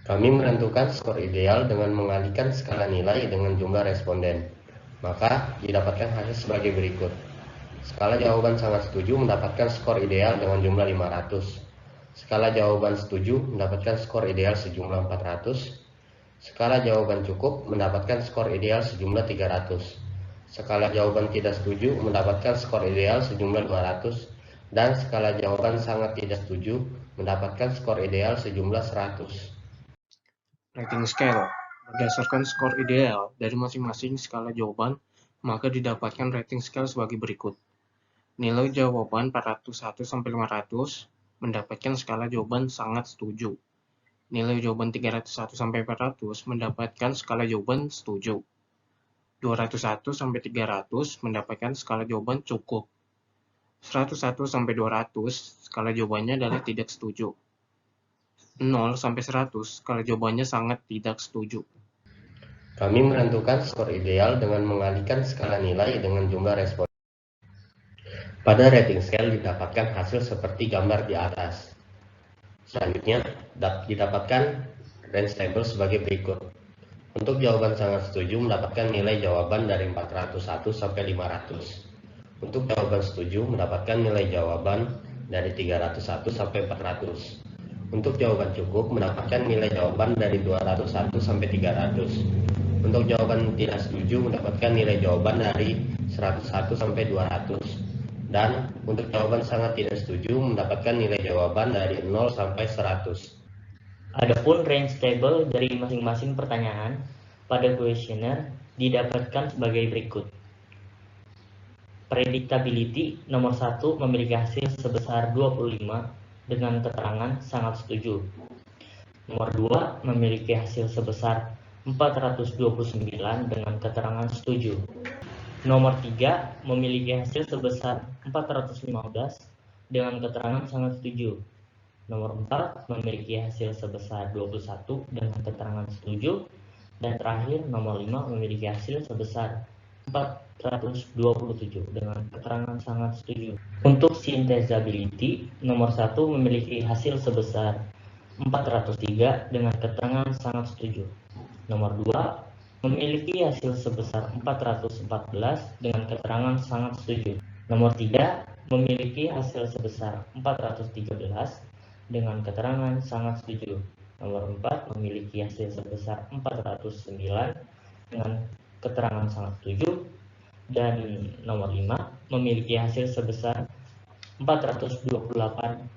Kami menentukan skor ideal dengan mengalihkan skala nilai dengan jumlah responden. Maka didapatkan hasil sebagai berikut. Skala jawaban sangat setuju mendapatkan skor ideal dengan jumlah 500. Skala jawaban setuju mendapatkan skor ideal sejumlah 400. Skala jawaban cukup mendapatkan skor ideal sejumlah 300. Skala jawaban tidak setuju mendapatkan skor ideal sejumlah 200. Dan skala jawaban sangat tidak setuju mendapatkan skor ideal sejumlah 100. Rating scale. Berdasarkan skor ideal dari masing-masing skala jawaban, maka didapatkan rating scale sebagai berikut. Nilai jawaban 401-500 mendapatkan skala jawaban sangat setuju. Nilai jawaban 301-400 mendapatkan skala jawaban setuju. 201-300 mendapatkan skala jawaban cukup. 101-200 skala jawabannya adalah tidak setuju. 0-100 skala jawabannya sangat tidak setuju. Kami menentukan skor ideal dengan mengalihkan skala nilai dengan jumlah respon. Pada rating scale didapatkan hasil seperti gambar di atas. Selanjutnya didapatkan range table sebagai berikut. Untuk jawaban sangat setuju mendapatkan nilai jawaban dari 401 sampai 500. Untuk jawaban setuju mendapatkan nilai jawaban dari 301 sampai 400. Untuk jawaban cukup mendapatkan nilai jawaban dari 201 sampai 300. Untuk jawaban tidak setuju mendapatkan nilai jawaban dari 101 sampai 200. Dan untuk jawaban sangat tidak setuju mendapatkan nilai jawaban dari 0 sampai 100. Adapun range table dari masing-masing pertanyaan pada kuesioner didapatkan sebagai berikut. Predictability nomor 1 memiliki hasil sebesar 25 dengan keterangan sangat setuju. Nomor 2 memiliki hasil sebesar 429 dengan keterangan setuju. Nomor 3 memiliki hasil sebesar 415 dengan keterangan sangat setuju. Nomor 4 memiliki hasil sebesar 21 dengan keterangan setuju. Dan terakhir nomor 5 memiliki hasil sebesar 427 dengan keterangan sangat setuju. Untuk synthesability, nomor 1 memiliki hasil sebesar 403 dengan keterangan sangat setuju. Nomor 2 memiliki hasil sebesar 414 dengan keterangan sangat setuju. Nomor 3 memiliki hasil sebesar 413 dengan keterangan sangat setuju. Nomor 4 memiliki hasil sebesar 409 dengan keterangan sangat setuju. Dan nomor 5 memiliki hasil sebesar 428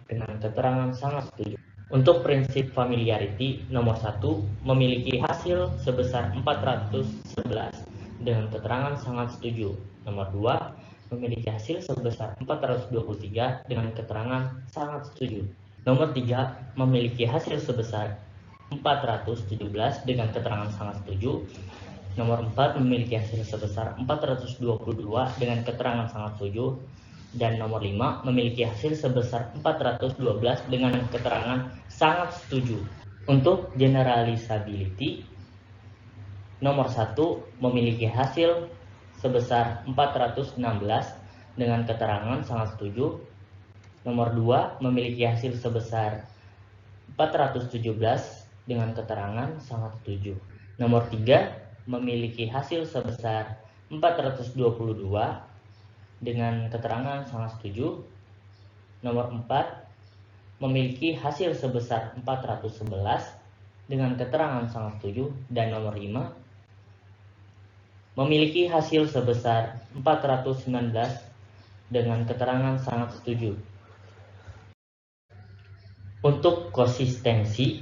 dengan keterangan sangat setuju. Untuk prinsip familiarity, nomor 1 memiliki hasil sebesar 411 dengan keterangan sangat setuju. Nomor 2 memiliki hasil sebesar 423 dengan keterangan sangat setuju. Nomor 3 memiliki hasil sebesar 417 dengan keterangan sangat setuju. Nomor 4 memiliki hasil sebesar 422 dengan keterangan sangat setuju. Dan nomor 5 memiliki hasil sebesar 412 dengan keterangan sangat setuju. Untuk generalisability, nomor 1 memiliki hasil sebesar 416 dengan keterangan sangat setuju. Nomor 2 memiliki hasil sebesar 417 dengan keterangan sangat setuju. Nomor 3 memiliki hasil sebesar 422 dengan keterangan sangat setuju. Nomor 4 memiliki hasil sebesar 411 dengan keterangan sangat setuju. Dan nomor 5 memiliki hasil sebesar 419 dengan keterangan sangat setuju. Untuk konsistensi,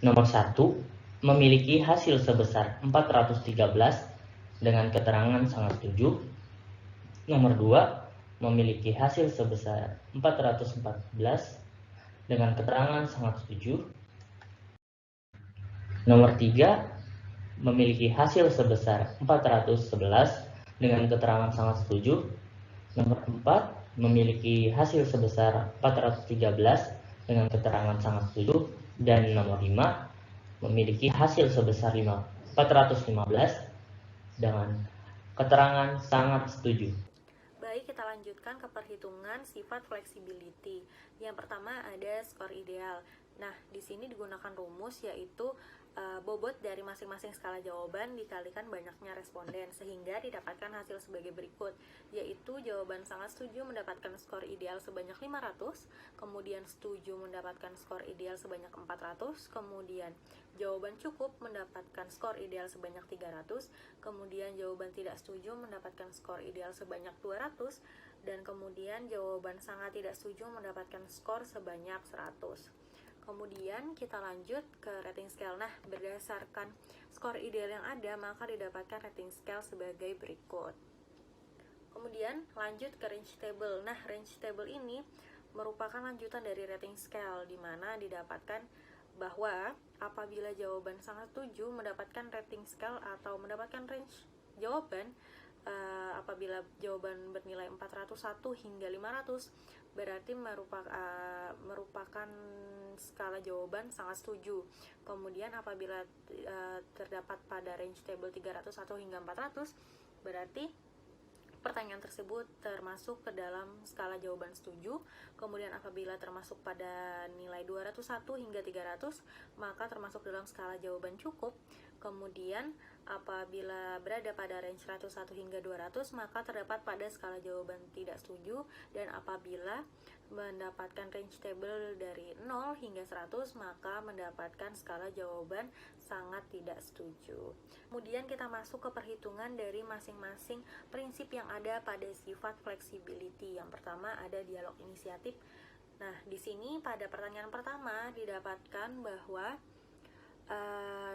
nomor 1 memiliki hasil sebesar 413 dengan keterangan sangat setuju. Nomor 2 memiliki hasil sebesar 414 dengan keterangan sangat setuju. Nomor 3 memiliki hasil sebesar 411 dengan keterangan sangat setuju. Nomor 4 memiliki hasil sebesar 413 dengan keterangan sangat setuju. Dan nomor 5 memiliki hasil sebesar 415 dengan keterangan sangat setuju. Baik, kita lanjutkan ke perhitungan sifat flexibility. Yang pertama ada skor ideal. Nah, di sini digunakan rumus yaitu bobot dari masing-masing skala jawaban dikalikan banyaknya responden sehingga didapatkan hasil sebagai berikut, yaitu jawaban sangat setuju mendapatkan skor ideal sebanyak 500, kemudian setuju mendapatkan skor ideal sebanyak 400, kemudian jawaban cukup mendapatkan skor ideal sebanyak 300, kemudian jawaban tidak setuju mendapatkan skor ideal sebanyak 200, dan kemudian jawaban sangat tidak setuju mendapatkan skor sebanyak 100. Kemudian kita lanjut ke rating scale. Nah, berdasarkan skor ideal yang ada, maka didapatkan rating scale sebagai berikut. Kemudian lanjut ke range table. Nah, range table ini merupakan lanjutan dari rating scale, di mana didapatkan bahwa apabila jawaban sangat setuju mendapatkan rating scale atau mendapatkan range jawaban, apabila jawaban bernilai 401 hingga 500 berarti merupakan skala jawaban sangat setuju. Kemudian apabila terdapat pada range table 301 hingga 400 berarti pertanyaan tersebut termasuk ke dalam skala jawaban setuju. Kemudian apabila termasuk pada nilai 201 hingga 300 maka termasuk dalam skala jawaban cukup. Kemudian apabila berada pada range 101 hingga 200 maka terdapat pada skala jawaban tidak setuju. Dan apabila mendapatkan range table dari 0 hingga 100 maka mendapatkan skala jawaban sangat tidak setuju. Kemudian kita masuk ke perhitungan dari masing-masing prinsip yang ada pada sifat flexibility. Yang pertama ada dialog inisiatif. Nah, di sini pada pertanyaan pertama didapatkan bahwa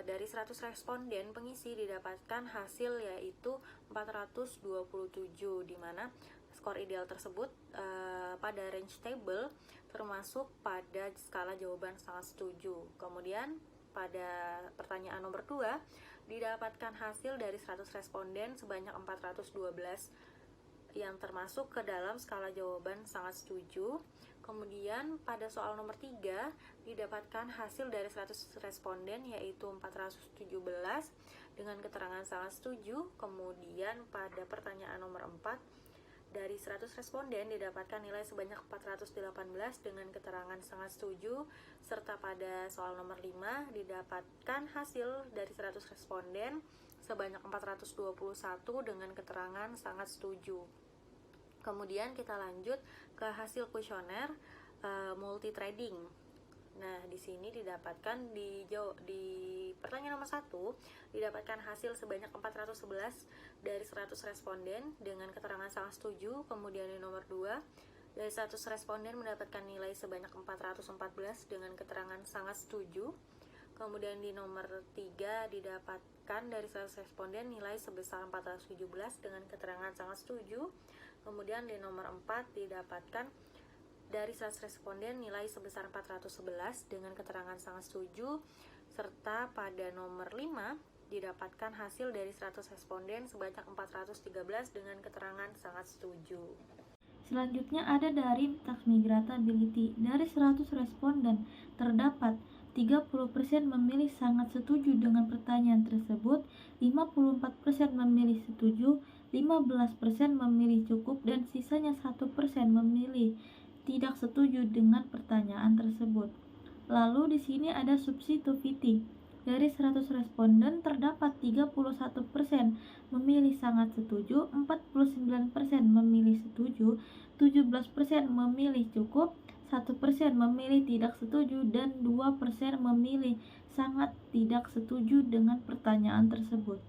dari 100 responden pengisi didapatkan hasil yaitu 427, di mana skor ideal tersebut pada range table termasuk pada skala jawaban sangat setuju. Kemudian pada pertanyaan nomor 2 didapatkan hasil dari 100 responden sebanyak 412 yang termasuk ke dalam skala jawaban sangat setuju. Kemudian pada soal nomor 3 didapatkan hasil dari 100 responden yaitu 417 dengan keterangan sangat setuju. Kemudian pada pertanyaan nomor 4 dari 100 responden didapatkan nilai sebanyak 418 dengan keterangan sangat setuju. Serta pada soal nomor 5 didapatkan hasil dari 100 responden sebanyak 421 dengan keterangan sangat setuju. Kemudian kita lanjut ke hasil kuesioner multi trading. Nah, di sini didapatkan di pertanyaan nomor 1 didapatkan hasil sebanyak 411 dari 100 responden dengan keterangan sangat setuju. Kemudian di nomor 2 dari 100 responden mendapatkan nilai sebanyak 414 dengan keterangan sangat setuju. Kemudian di nomor 3 didapatkan dari 100 responden nilai sebesar 417 dengan keterangan sangat setuju. Kemudian di nomor 4 didapatkan dari 100 responden nilai sebesar 411 dengan keterangan sangat setuju. Serta pada nomor 5 didapatkan hasil dari 100 responden sebanyak 413 dengan keterangan sangat setuju. Selanjutnya ada dari tax migratability. Dari 100 responden terdapat 30% memilih sangat setuju dengan pertanyaan tersebut, 54% memilih setuju, 15% memilih cukup, dan sisanya 1% memilih tidak setuju dengan pertanyaan tersebut. Lalu di sini ada substitutivity. Dari 100 responden terdapat 31% memilih sangat setuju, 49% memilih setuju, 17% memilih cukup, 1% memilih tidak setuju, dan 2% memilih sangat tidak setuju dengan pertanyaan tersebut.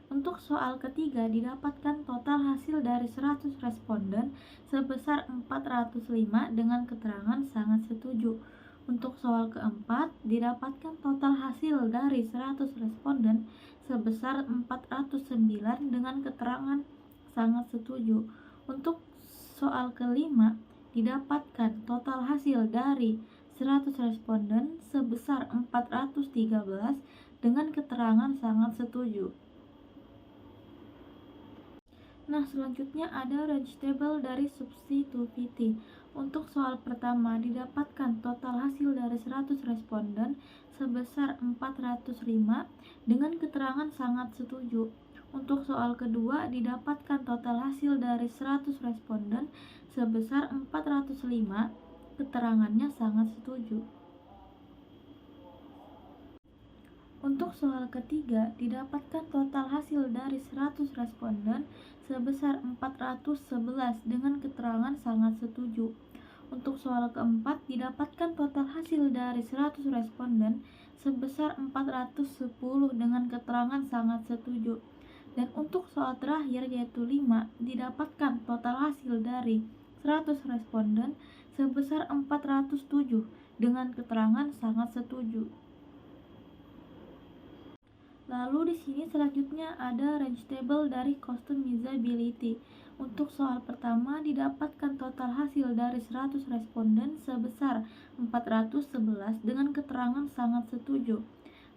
Untuk soal ketiga didapatkan total hasil dari 100 responden sebesar 405 dengan keterangan sangat setuju. Untuk soal keempat didapatkan total hasil dari 100 responden sebesar 409 dengan keterangan sangat setuju. Untuk soal kelima didapatkan total hasil dari 100 responden sebesar 413 dengan keterangan sangat setuju. Nah, selanjutnya ada range table dari substitutivity. Untuk soal pertama didapatkan total hasil dari 100 responden sebesar 405 dengan keterangan sangat setuju. Untuk soal kedua didapatkan total hasil dari 100 responden sebesar 405, keterangannya sangat setuju. Untuk soal ketiga didapatkan total hasil dari 100 responden sebesar 411 dengan keterangan sangat setuju. Untuk soal keempat didapatkan total hasil dari 100 responden sebesar 410 dengan keterangan sangat setuju. Dan untuk soal terakhir yaitu 5 didapatkan total hasil dari 100 responden sebesar 407 dengan keterangan sangat setuju. Lalu di sini selanjutnya ada range table dari customizability. Untuk soal pertama didapatkan total hasil dari 100 responden sebesar 411 dengan keterangan sangat setuju.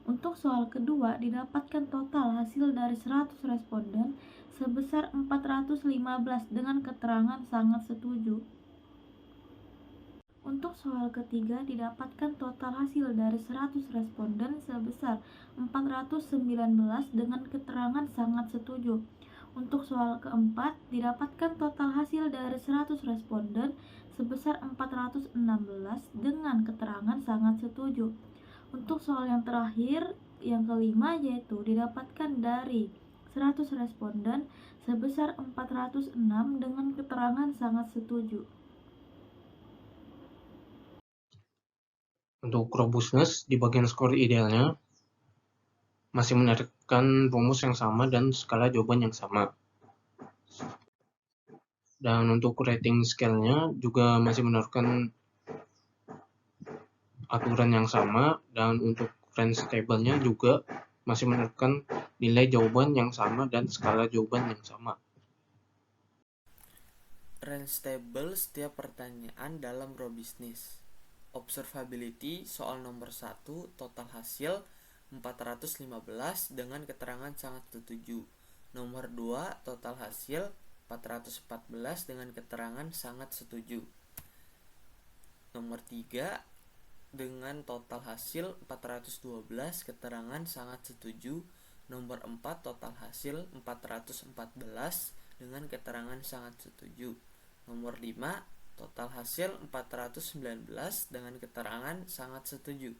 Untuk soal kedua didapatkan total hasil dari 100 responden sebesar 415 dengan keterangan sangat setuju. Untuk soal ketiga didapatkan total hasil dari 100 responden sebesar 419 dengan keterangan sangat setuju. Untuk soal keempat didapatkan total hasil dari 100 responden sebesar 416 dengan keterangan sangat setuju. Untuk soal yang terakhir, yang kelima yaitu didapatkan dari 100 responden sebesar 406 dengan keterangan sangat setuju. Untuk robustness di bagian skor idealnya masih menerapkan rumus yang sama dan skala jawaban yang sama. Dan untuk rating scale-nya juga masih menerapkan aturan yang sama, dan untuk range table-nya juga masih menerapkan nilai jawaban yang sama dan skala jawaban yang sama. Range table setiap pertanyaan dalam robustness. Observability soal nomor 1 total hasil 415 dengan keterangan sangat setuju. Nomor 2 total hasil 414 dengan keterangan sangat setuju. Nomor 3 dengan total hasil 412 keterangan sangat setuju. Nomor 4 total hasil 414 dengan keterangan sangat setuju. Nomor 5 total hasil 419 dengan keterangan sangat setuju.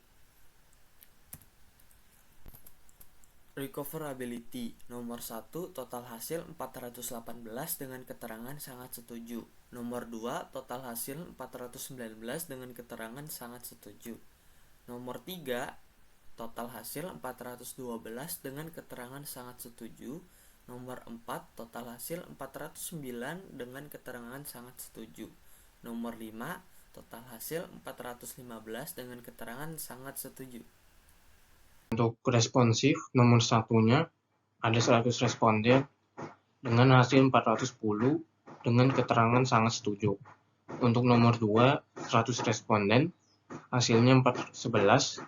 Recoverability. Nomor 1 total hasil 418 dengan keterangan sangat setuju. Nomor 2 total hasil 419 dengan keterangan sangat setuju. Nomor 3 total hasil 412 dengan keterangan sangat setuju. Nomor 4 total hasil 409 dengan keterangan sangat setuju. Nomor 5 total hasil 415 dengan keterangan sangat setuju. Untuk responsif, nomor satunya ada 100 responden dengan hasil 410 dengan keterangan sangat setuju. Untuk nomor 2, 100 responden, hasilnya 411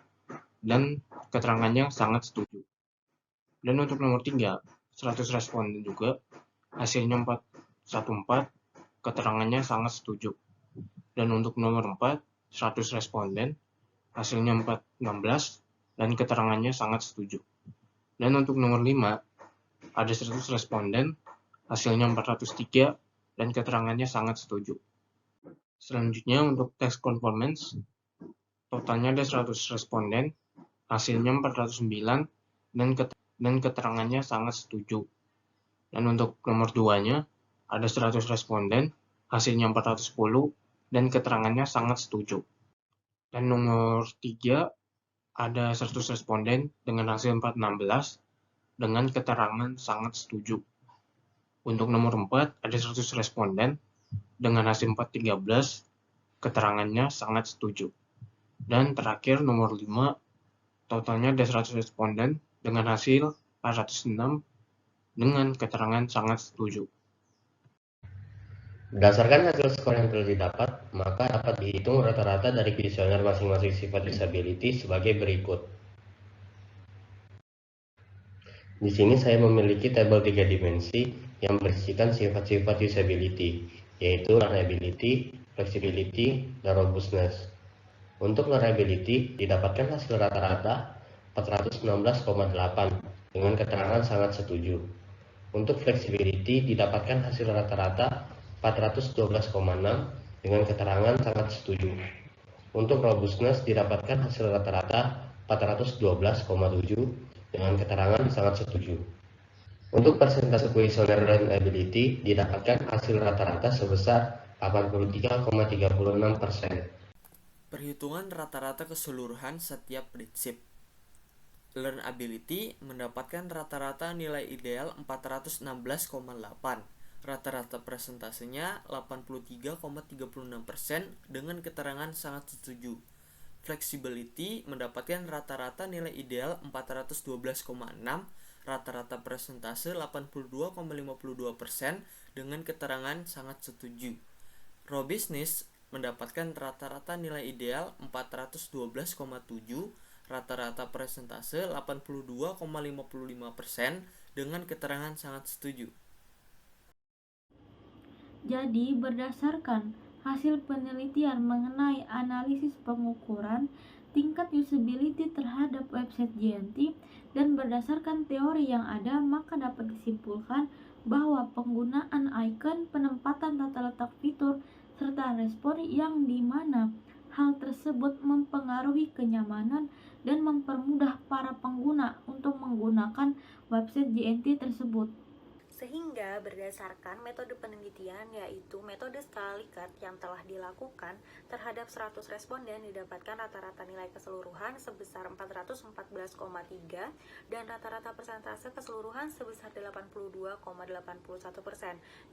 dan keterangannya sangat setuju. Dan untuk nomor 3, 100 responden juga, hasilnya 414, keterangannya sangat setuju. Dan untuk nomor 4, 100 responden, hasilnya 416, dan keterangannya sangat setuju. Dan untuk nomor 5, ada 100 responden, hasilnya 403, dan keterangannya sangat setuju. Selanjutnya untuk test conformance, totalnya ada 100 responden, hasilnya 409, dan keterangannya sangat setuju. Dan untuk nomor 2-nya, ada 100 responden, hasilnya 410, dan keterangannya sangat setuju. Dan nomor 3, ada 100 responden dengan hasil 416 dengan keterangan sangat setuju. Untuk nomor 4, ada 100 responden dengan hasil 413, keterangannya sangat setuju. Dan terakhir nomor 5, totalnya ada 100 responden dengan hasil 406 dengan keterangan sangat setuju. Berdasarkan hasil skor yang telah didapat, maka dapat dihitung rata-rata dari kuesioner masing-masing sifat disability sebagai berikut. Di sini saya memiliki tabel 3 dimensi yang berisikan sifat-sifat disability, yaitu learnability, flexibility, dan robustness. Untuk learnability didapatkan hasil rata-rata 416,8 dengan keterangan sangat setuju. Untuk flexibility didapatkan hasil rata-rata 412,6 dengan keterangan sangat setuju. Untuk robustness didapatkan hasil rata-rata 412,7 dengan keterangan sangat setuju. Untuk persentase kuesioner learnability didapatkan hasil rata-rata sebesar 83,36%. Perhitungan rata-rata keseluruhan setiap prinsip. Learnability mendapatkan rata-rata nilai ideal 416,8. Rata-rata presentasenya 83,36% dengan keterangan sangat setuju. Flexibility mendapatkan rata-rata nilai ideal 412,6, rata-rata presentase 82,52% dengan keterangan sangat setuju. Robustness mendapatkan rata-rata nilai ideal 412,7, rata-rata presentase 82,55% dengan keterangan sangat setuju. Jadi, berdasarkan hasil penelitian mengenai analisis pengukuran tingkat usability terhadap website JNT dan berdasarkan teori yang ada, maka dapat disimpulkan bahwa penggunaan icon, penempatan tata letak fitur, serta respon yang dimana hal tersebut mempengaruhi kenyamanan dan mempermudah para pengguna untuk menggunakan website JNT tersebut. Sehingga berdasarkan metode penelitian, yaitu metode skala Likert yang telah dilakukan terhadap 100 responden, didapatkan rata-rata nilai keseluruhan sebesar 414,3 dan rata-rata persentase keseluruhan sebesar 82,81%,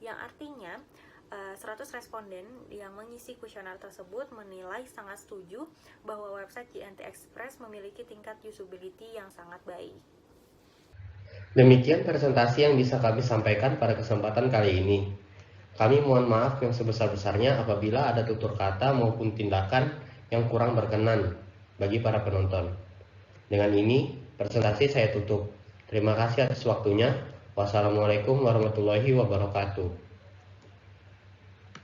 yang artinya 100 responden yang mengisi kuesioner tersebut menilai sangat setuju bahwa website JNT Express memiliki tingkat usability yang sangat baik. Demikian presentasi yang bisa kami sampaikan pada kesempatan kali ini. Kami mohon maaf yang sebesar-besarnya apabila ada tutur kata maupun tindakan yang kurang berkenan bagi para penonton. Dengan ini, presentasi saya tutup. Terima kasih atas waktunya. Wassalamualaikum warahmatullahi wabarakatuh.